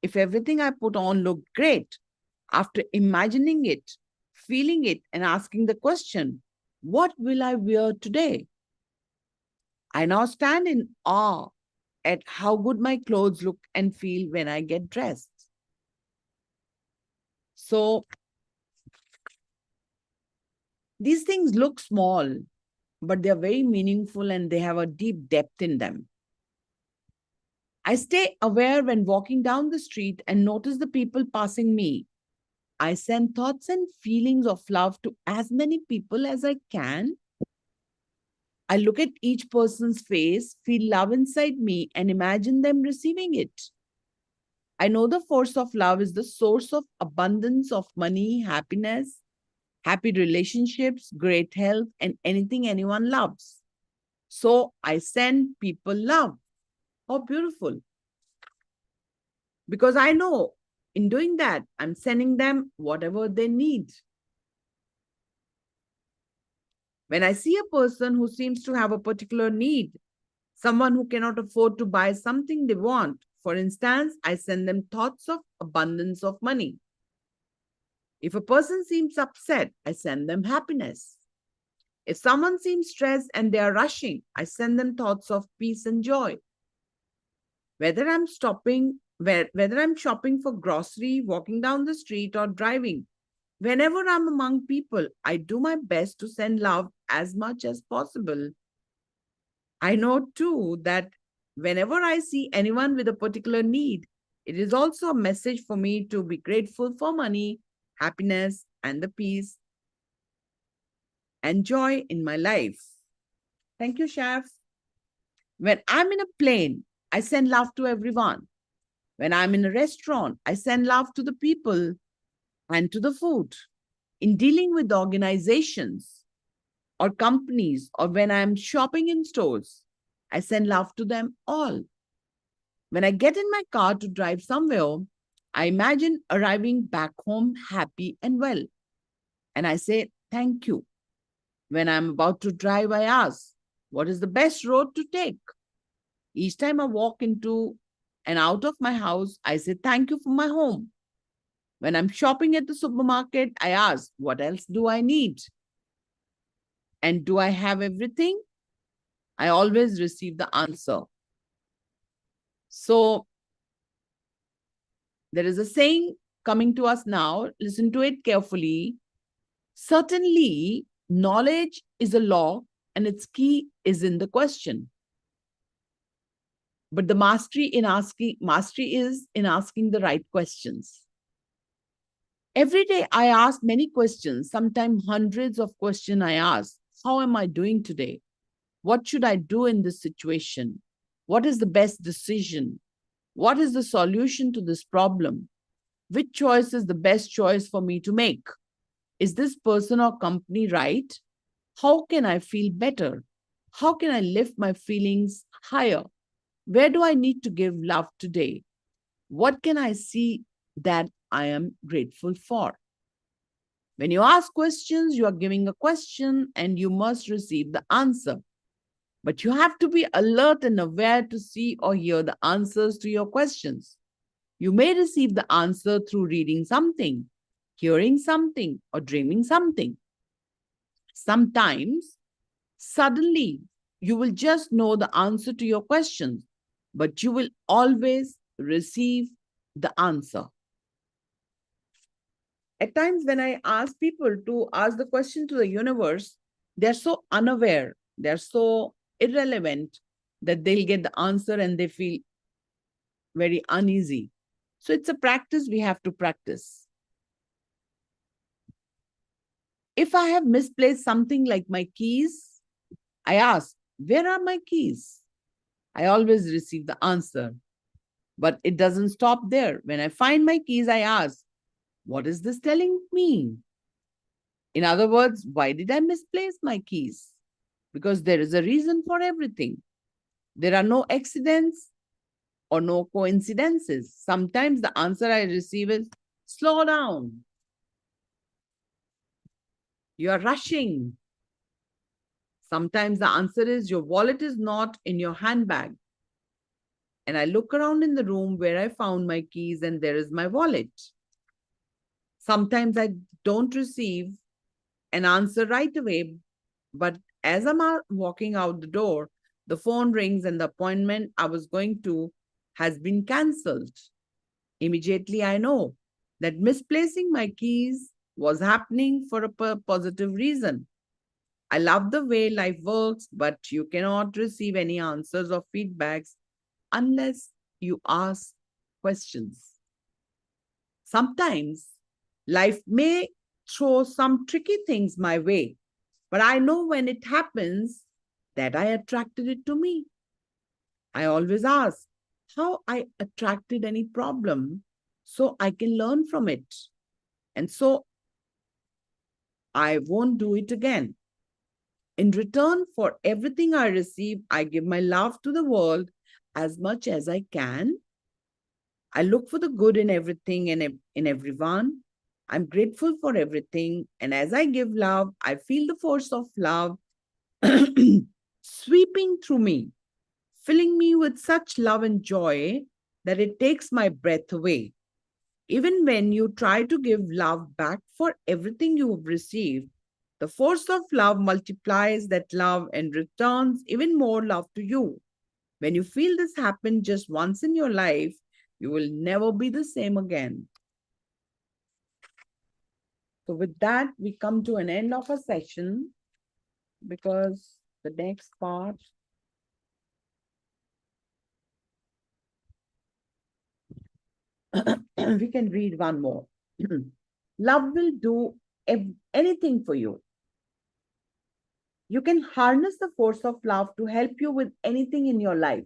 if everything I put on looked great. After imagining it, feeling it, and asking the question, what will I wear today? I now stand in awe at how good my clothes look and feel when I get dressed. So these things look small, but they're very meaningful and they have a deep depth in them. I stay aware when walking down the street and notice the people passing me. I send thoughts and feelings of love to as many people as I can. I look at each person's face, feel love inside me, and imagine them receiving it. I know the force of love is the source of abundance of money, happiness, happy relationships, great health, and anything anyone loves. So I send people love. How beautiful. Because I know in doing that, I'm sending them whatever they need. When I see a person who seems to have a particular need, someone who cannot afford to buy something they want, for instance, I send them thoughts of abundance of money. If a person seems upset, I send them happiness. If someone seems stressed and they are rushing, I send them thoughts of peace and joy. Whether I'm shopping for grocery, walking down the street, or driving, whenever I'm among people, I do my best to send love as much as possible. I know too that whenever I see anyone with a particular need, it is also a message for me to be grateful for money, happiness, and the peace and joy in my life. Thank you, Chef. When I'm in a plane, I send love to everyone. When I'm in a restaurant, I send love to the people and to the food. In dealing with organizations or companies, or when I'm shopping in stores, I send love to them all. When I get in my car to drive somewhere, I imagine arriving back home happy and well. And I say, thank you. When I'm about to drive, I ask, what is the best road to take? Each time I walk into and out of my house, I say thank you for my home. When I'm shopping at the supermarket, I ask, what else do I need? And do I have everything? I always receive the answer. So there is a saying coming to us now. Listen to it carefully. Certainly, knowledge is a law and its key is in the question. But the mastery is in asking the right questions. Every day I ask many questions, sometimes hundreds of questions I ask. How am I doing today? What should I do in this situation? What is the best decision? What is the solution to this problem? Which choice is the best choice for me to make? Is this person or company right? How can I feel better? How can I lift my feelings higher? Where do I need to give love today? What can I see that I am grateful for? When you ask questions, you are giving a question and you must receive the answer. But you have to be alert and aware to see or hear the answers to your questions. You may receive the answer through reading something, hearing something, or dreaming something. Sometimes, suddenly, you will just know the answer to your questions, but you will always receive the answer. At times, when I ask people to ask the question to the universe, they're so unaware, they're so irrelevant that they'll get the answer and they feel very uneasy. So it's a practice we have to practice. If I have misplaced something like my keys, I ask, where are my keys? I always receive the answer. But it doesn't stop there. When I find my keys, I ask, what is this telling me? In other words, why did I misplace my keys? Because there is a reason for everything. There are no accidents or no coincidences. Sometimes the answer I receive is, slow down. You are rushing. Sometimes the answer is, your wallet is not in your handbag. And I look around in the room where I found my keys and there is my wallet. Sometimes I don't receive an answer right away, but as I'm walking out the door, the phone rings and the appointment I was going to has been cancelled. Immediately I know that misplacing my keys was happening for a positive reason. I love the way life works, but you cannot receive any answers or feedbacks unless you ask questions. Sometimes life may throw some tricky things my way, but I know when it happens that I attracted it to me. I always ask how I attracted any problem so I can learn from it. And so I won't do it again. In return for everything I receive, I give my love to the world as much as I can. I look for the good in everything and in everyone. I'm grateful for everything. And as I give love, I feel the force of love sweeping through me, filling me with such love and joy that it takes my breath away. Even when you try to give love back for everything you have received, the force of love multiplies that love and returns even more love to you. When you feel this happen just once in your life, you will never be the same again. So with that, we come to an end of our session because the next part we can read one more. Love will do anything for you. You can harness the force of love to help you with anything in your life.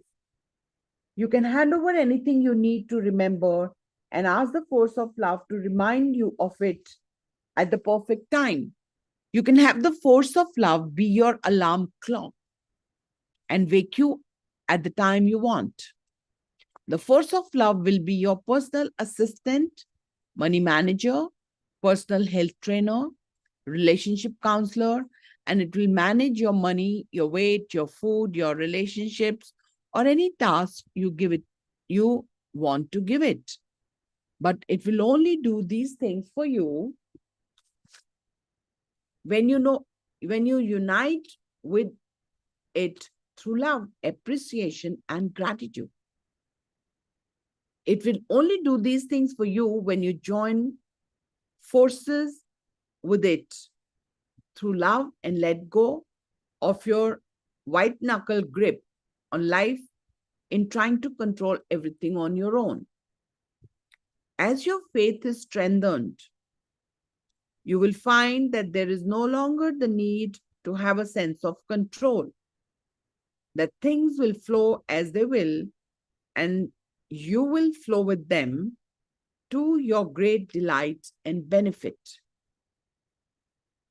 You can hand over anything you need to remember and ask the force of love to remind you of it at the perfect time. You can have the force of love be your alarm clock and wake you at the time you want. The force of love will be your personal assistant, money manager, personal health trainer, relationship counselor, and it will manage your money, your weight, your food, your relationships, or any task you want to give it. But it will only do these things for you when you unite with it through love, appreciation, and gratitude. It will only do these things for you when you join forces with it through love and let go of your white knuckle grip on life in trying to control everything on your own. As your faith is strengthened, you will find that there is no longer the need to have a sense of control, that things will flow as they will, and you will flow with them to your great delight and benefit.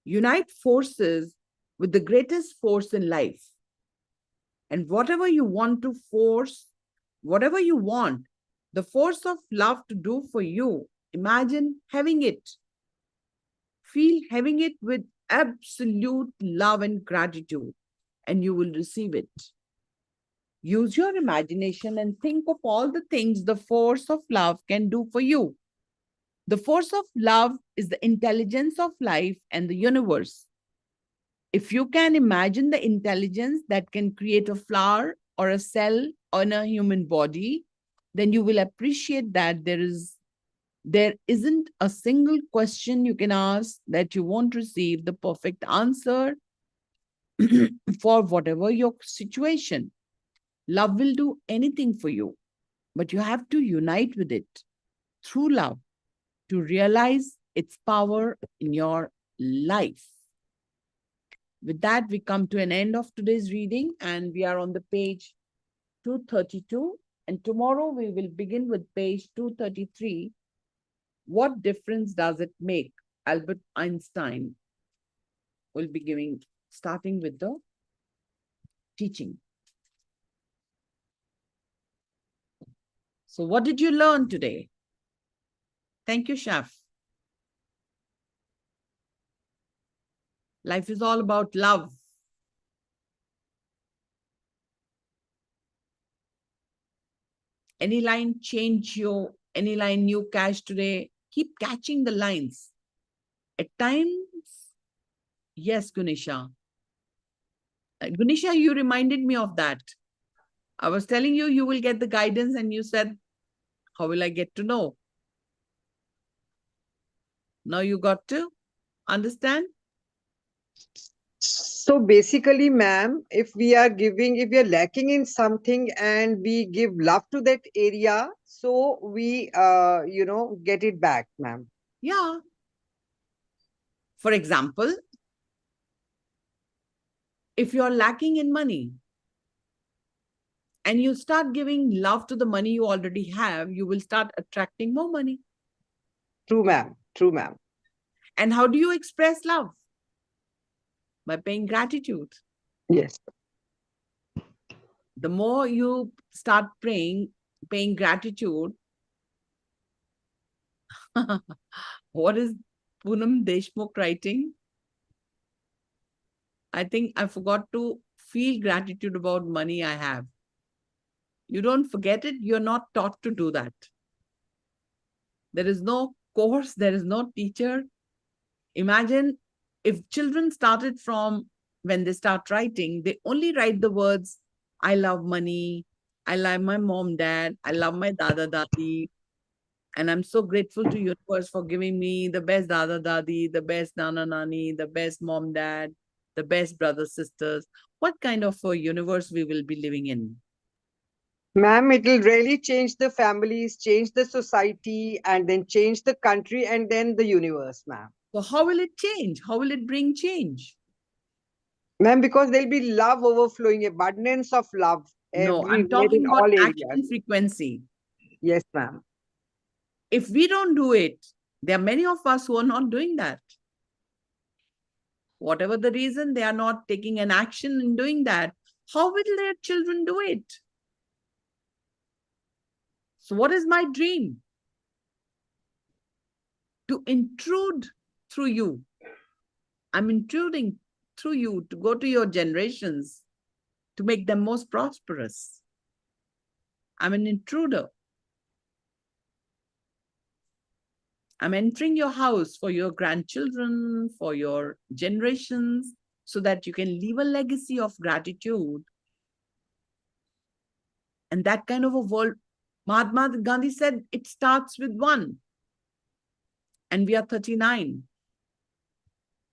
Unite forces with the greatest force in life. And whatever you want, the force of love to do for you, imagine having it. Feel having it with absolute love and gratitude, and you will receive it. Use your imagination and think of all the things the force of love can do for you. The force of love is the intelligence of life and the universe. If you can imagine the intelligence that can create a flower or a cell on a human body, then you will appreciate that there isn't a single question you can ask that you won't receive the perfect answer for whatever your situation. Love will do anything for you, but you have to unite with it through love to realize its power in your life. With that, we come to an end of today's reading, and we are on the page 232. And tomorrow we will begin with page 233. What difference does it make? Albert Einstein will be starting with the teaching. So what did you learn today? Thank you, Chef. Life is all about love. Any line any line you catch today, keep catching the lines. At times, yes, Gunisha. Gunisha, you reminded me of that. I was telling you, you will get the guidance, and you said, how will I get to know? Now you got to understand. So basically, ma'am, if we are lacking in something and we give love to that area, so we, get it back, ma'am. Yeah. For example, if you're lacking in money and you start giving love to the money you already have, you will start attracting more money. True, ma'am. True, ma'am. And how do you express love? By paying gratitude. Yes. The more you start paying gratitude, what is Poonam Deshmukh writing? I think I forgot to feel gratitude about money I have. You don't forget it. You're not taught to do that. There is no course. There is no teacher. Imagine if children started from when they start writing, they only write the words, I love money. I love my mom, dad. I love my dada, dadi. And I'm so grateful to universe for giving me the best dada, dadi, the best nana, nani, the best mom, dad, the best brothers, sisters. What kind of a universe we will be living in? Ma'am, it will really change the families, change the society, and then change the country and then the universe, ma'am. So how will it change? How will it bring change? Ma'am, because there'll be love overflowing, abundance of love No, everywhere I'm in talking about all areas. action frequency. Yes, ma'am. If we don't do it, there are many of us who are not doing that. Whatever the reason, they are not taking an action in doing that. How will their children do it? So what is my dream? To intrude through you. I'm intruding through you to go to your generations to make them most prosperous. I'm an intruder. I'm entering your house for your grandchildren, for your generations, so that you can leave a legacy of gratitude. And that kind of a world, Mahatma Gandhi said, it starts with one. And we are 39.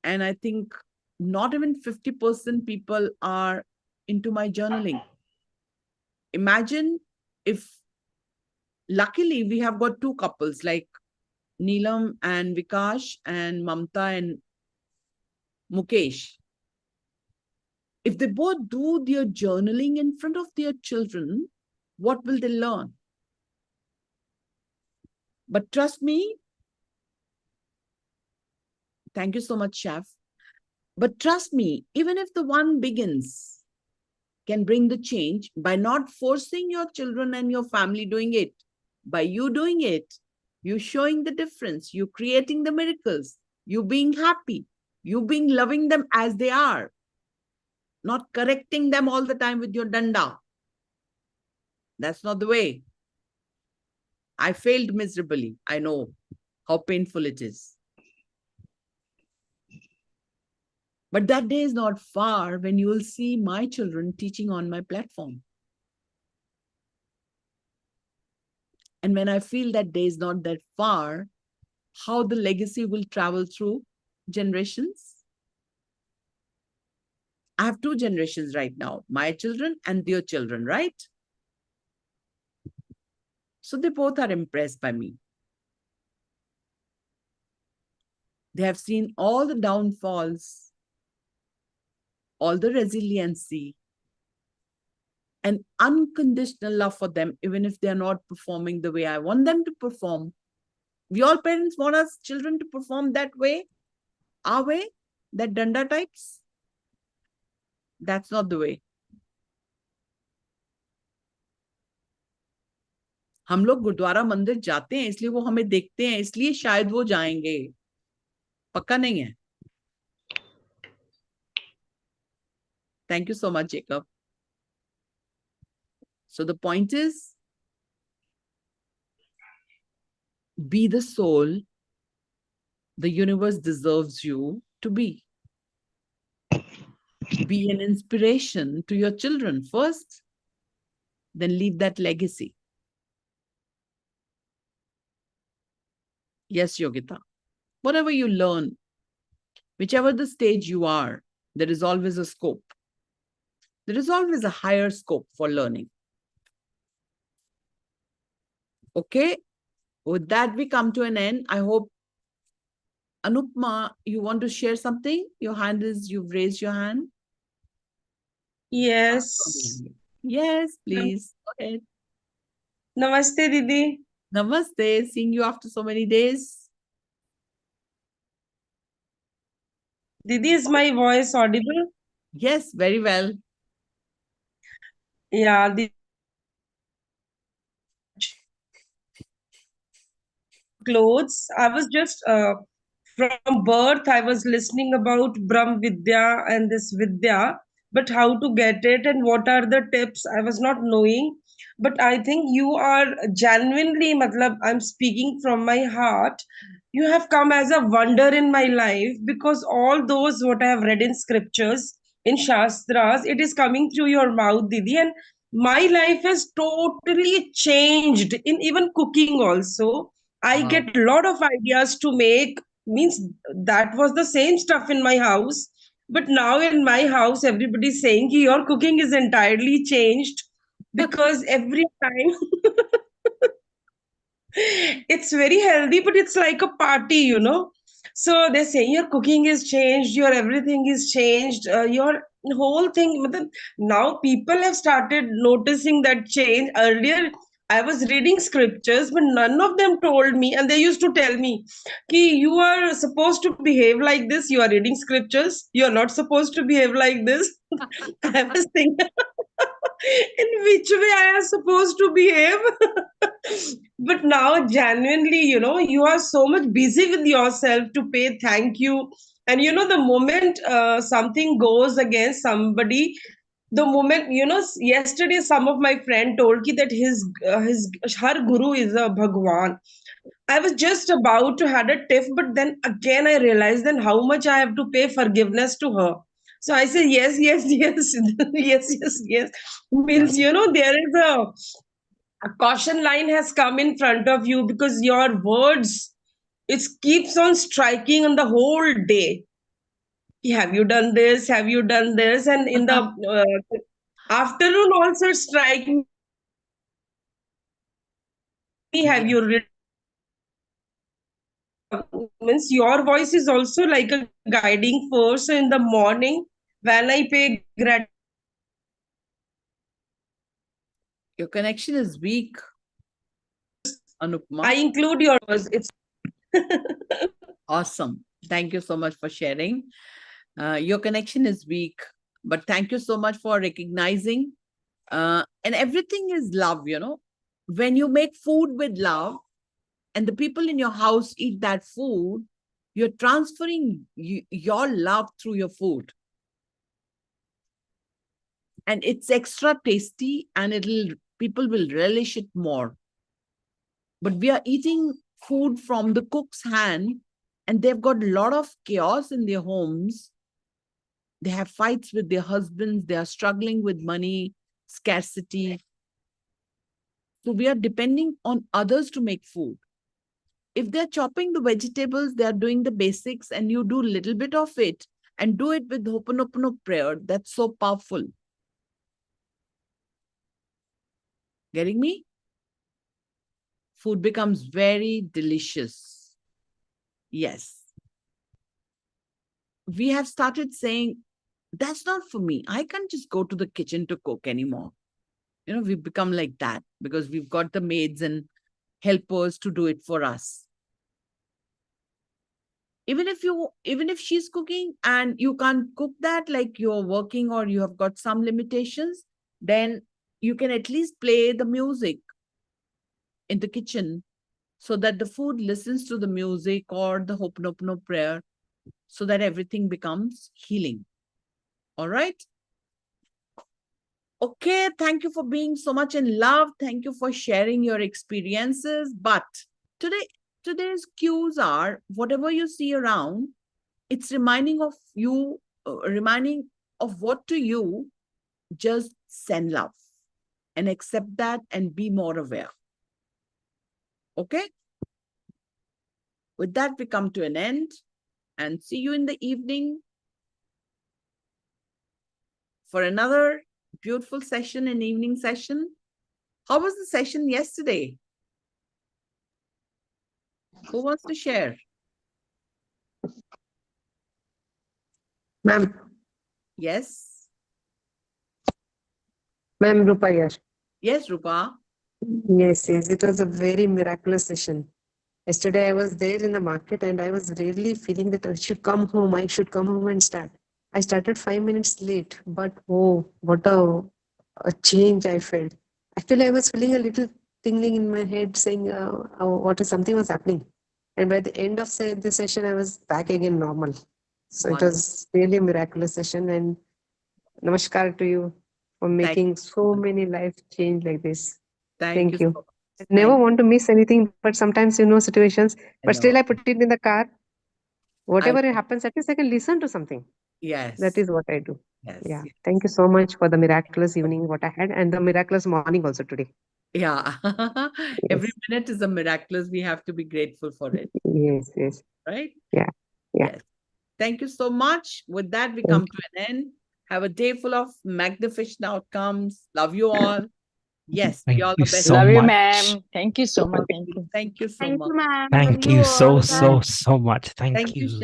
And I think not even 50% people are into my journaling. Imagine if, luckily, we have got two couples like Neelam and Vikash and Mamta and Mukesh. If they both do their journaling in front of their children, what will they learn? But trust me, thank you so much, Chef. But trust me, even if the one begins, can bring the change by not forcing your children and your family doing it. By you doing it, you showing the difference, you creating the miracles, you being happy, you being loving them as they are, not correcting them all the time with your danda. That's not the way. I failed miserably. I know how painful it is. But that day is not far when you will see my children teaching on my platform. And when I feel that day is not that far, how the legacy will travel through generations. I have two generations right now, my children and their children, right? So they both are impressed by me. They have seen all the downfalls, all the resiliency, and unconditional love for them, even if they're not performing the way I want them to perform. We all parents want our children to perform that way, our way, that danda types. That's not the way. हम लोग गुरुद्वारा मंदिर जाते हैं इसलिए वो हमें देखते हैं, इसलिए शायद वो जाएंगे, पक्का नहीं है. Thank you so much, Jacob. So the point is, be the soul the universe deserves you to be. Be an inspiration to your children first, then leave that legacy. Yes, Yogita. Whatever you learn, whichever the stage you are, there is always a scope. There is always a higher scope for learning. Okay, with that, we come to an end. I hope, Anupma, you want to share something? You've raised your hand. Yes. Yes, please. Go ahead. Namaste, Didi. Namaste. Seeing you after so many days. Didi, is my voice audible? Yes, very well. Yeah, the clothes. I was just from birth, I was listening about Brahm Vidya and this Vidya, but how to get it and what are the tips, I was not knowing. But I think you are genuinely, matlab, I'm speaking from my heart. You have come as a wonder in my life because all those what I have read in scriptures, in Shastras, it is coming through your mouth, Didi. And my life has totally changed in even cooking also. I Wow. get a lot of ideas to make, means that was the same stuff in my house. But now in my house, everybody's saying "Ki your cooking is entirely changed because every time it's very healthy, but it's like a party, you know. So they're saying your cooking is changed, your everything is changed, your whole thing. matlab, Now people have started noticing that change. Earlier, I was reading scriptures, but none of them told me, and they used to tell me, "Ki you are supposed to behave like this. You are reading scriptures. You are not supposed to behave like this." I was thinking, in which way I am supposed to behave? But now, genuinely, you know, you are so much busy with yourself to pay thank you. And you know, the moment something goes against somebody, the moment, yesterday some of my friend told ki that her guru is a Bhagwan. I was just about to had a tiff, but then again I realized then how much I have to pay forgiveness to her. So I said yes, yes, yes, yes, yes, yes. Means there is a caution line has come in front of you, because your words, it keeps on striking on the whole day. Have you done this? Have you done this? And in the afternoon also strike me. Have you written? Means your voice is also like a guiding force. So in the morning, when I pay gratitude, Your connection is weak, Anupma. I include your voice. It's Awesome. Thank you so much for sharing. Your connection is weak, but thank you so much for recognizing. And everything is love, When you make food with love and the people in your house eat that food, you're transferring your love through your food. And it's extra tasty and people will relish it more. But we are eating food from the cook's hand, and they've got a lot of chaos in their homes. They have fights with their husbands. They are struggling with money, scarcity. So we are depending on others to make food. If they're chopping the vegetables, they're doing the basics, and you do a little bit of it and do it with Ho'oponopono prayer. That's so powerful. Getting me? Food becomes very delicious. Yes. We have started saying, that's not for me. I can't just go to the kitchen to cook anymore. We've become like that because we've got the maids and helpers to do it for us. Even if she's cooking and you can't cook that, like you're working or you have got some limitations, then you can at least play the music in the kitchen so that the food listens to the music or the Ho'oponopono prayer, so that everything becomes healing. All right? Okay, thank you for being so much in love. Thank you for sharing your experiences. But today's cues are, whatever you see around, it's reminding of you, reminding of what to you, just send love and accept that and be more aware. Okay? With that, we come to an end and see you in the evening for another beautiful session, an evening session. How was the session yesterday? Who wants to share? Ma'am. Yes. Ma'am, Rupa here. Yes, Rupa. Yes, it was a very miraculous session. Yesterday I was there in the market and I was really feeling that I should come home and start. I started 5 minutes late, but oh, what a change I felt. Actually, I was feeling a little tingling in my head saying something was happening. And by the end of the session, I was back again normal. So it was really a miraculous session, and namaskar to you for making so many lives change like this. Thank you. So I never want to miss anything, but sometimes situations, but still I put it in the car. Whatever it happens, at least I can listen to something. Yes. That is what I do. Yes. Yeah. Thank you so much for the miraculous evening what I had, and the miraculous morning also today. Yeah. Every minute is a miraculous. We have to be grateful for it. Yes, yes. Right? Yeah. Yeah. Yes. Thank you so much. With that, we come to an end. Have a day full of magnificent outcomes. Love you all. Yes. Thank You all you the best. so Love you, much. ma'am. Thank you so much. Thank you. Thank you so Thank much. you, ma'am. Thank Love you all. so Bye. much. Thank Thank you, you. Chef.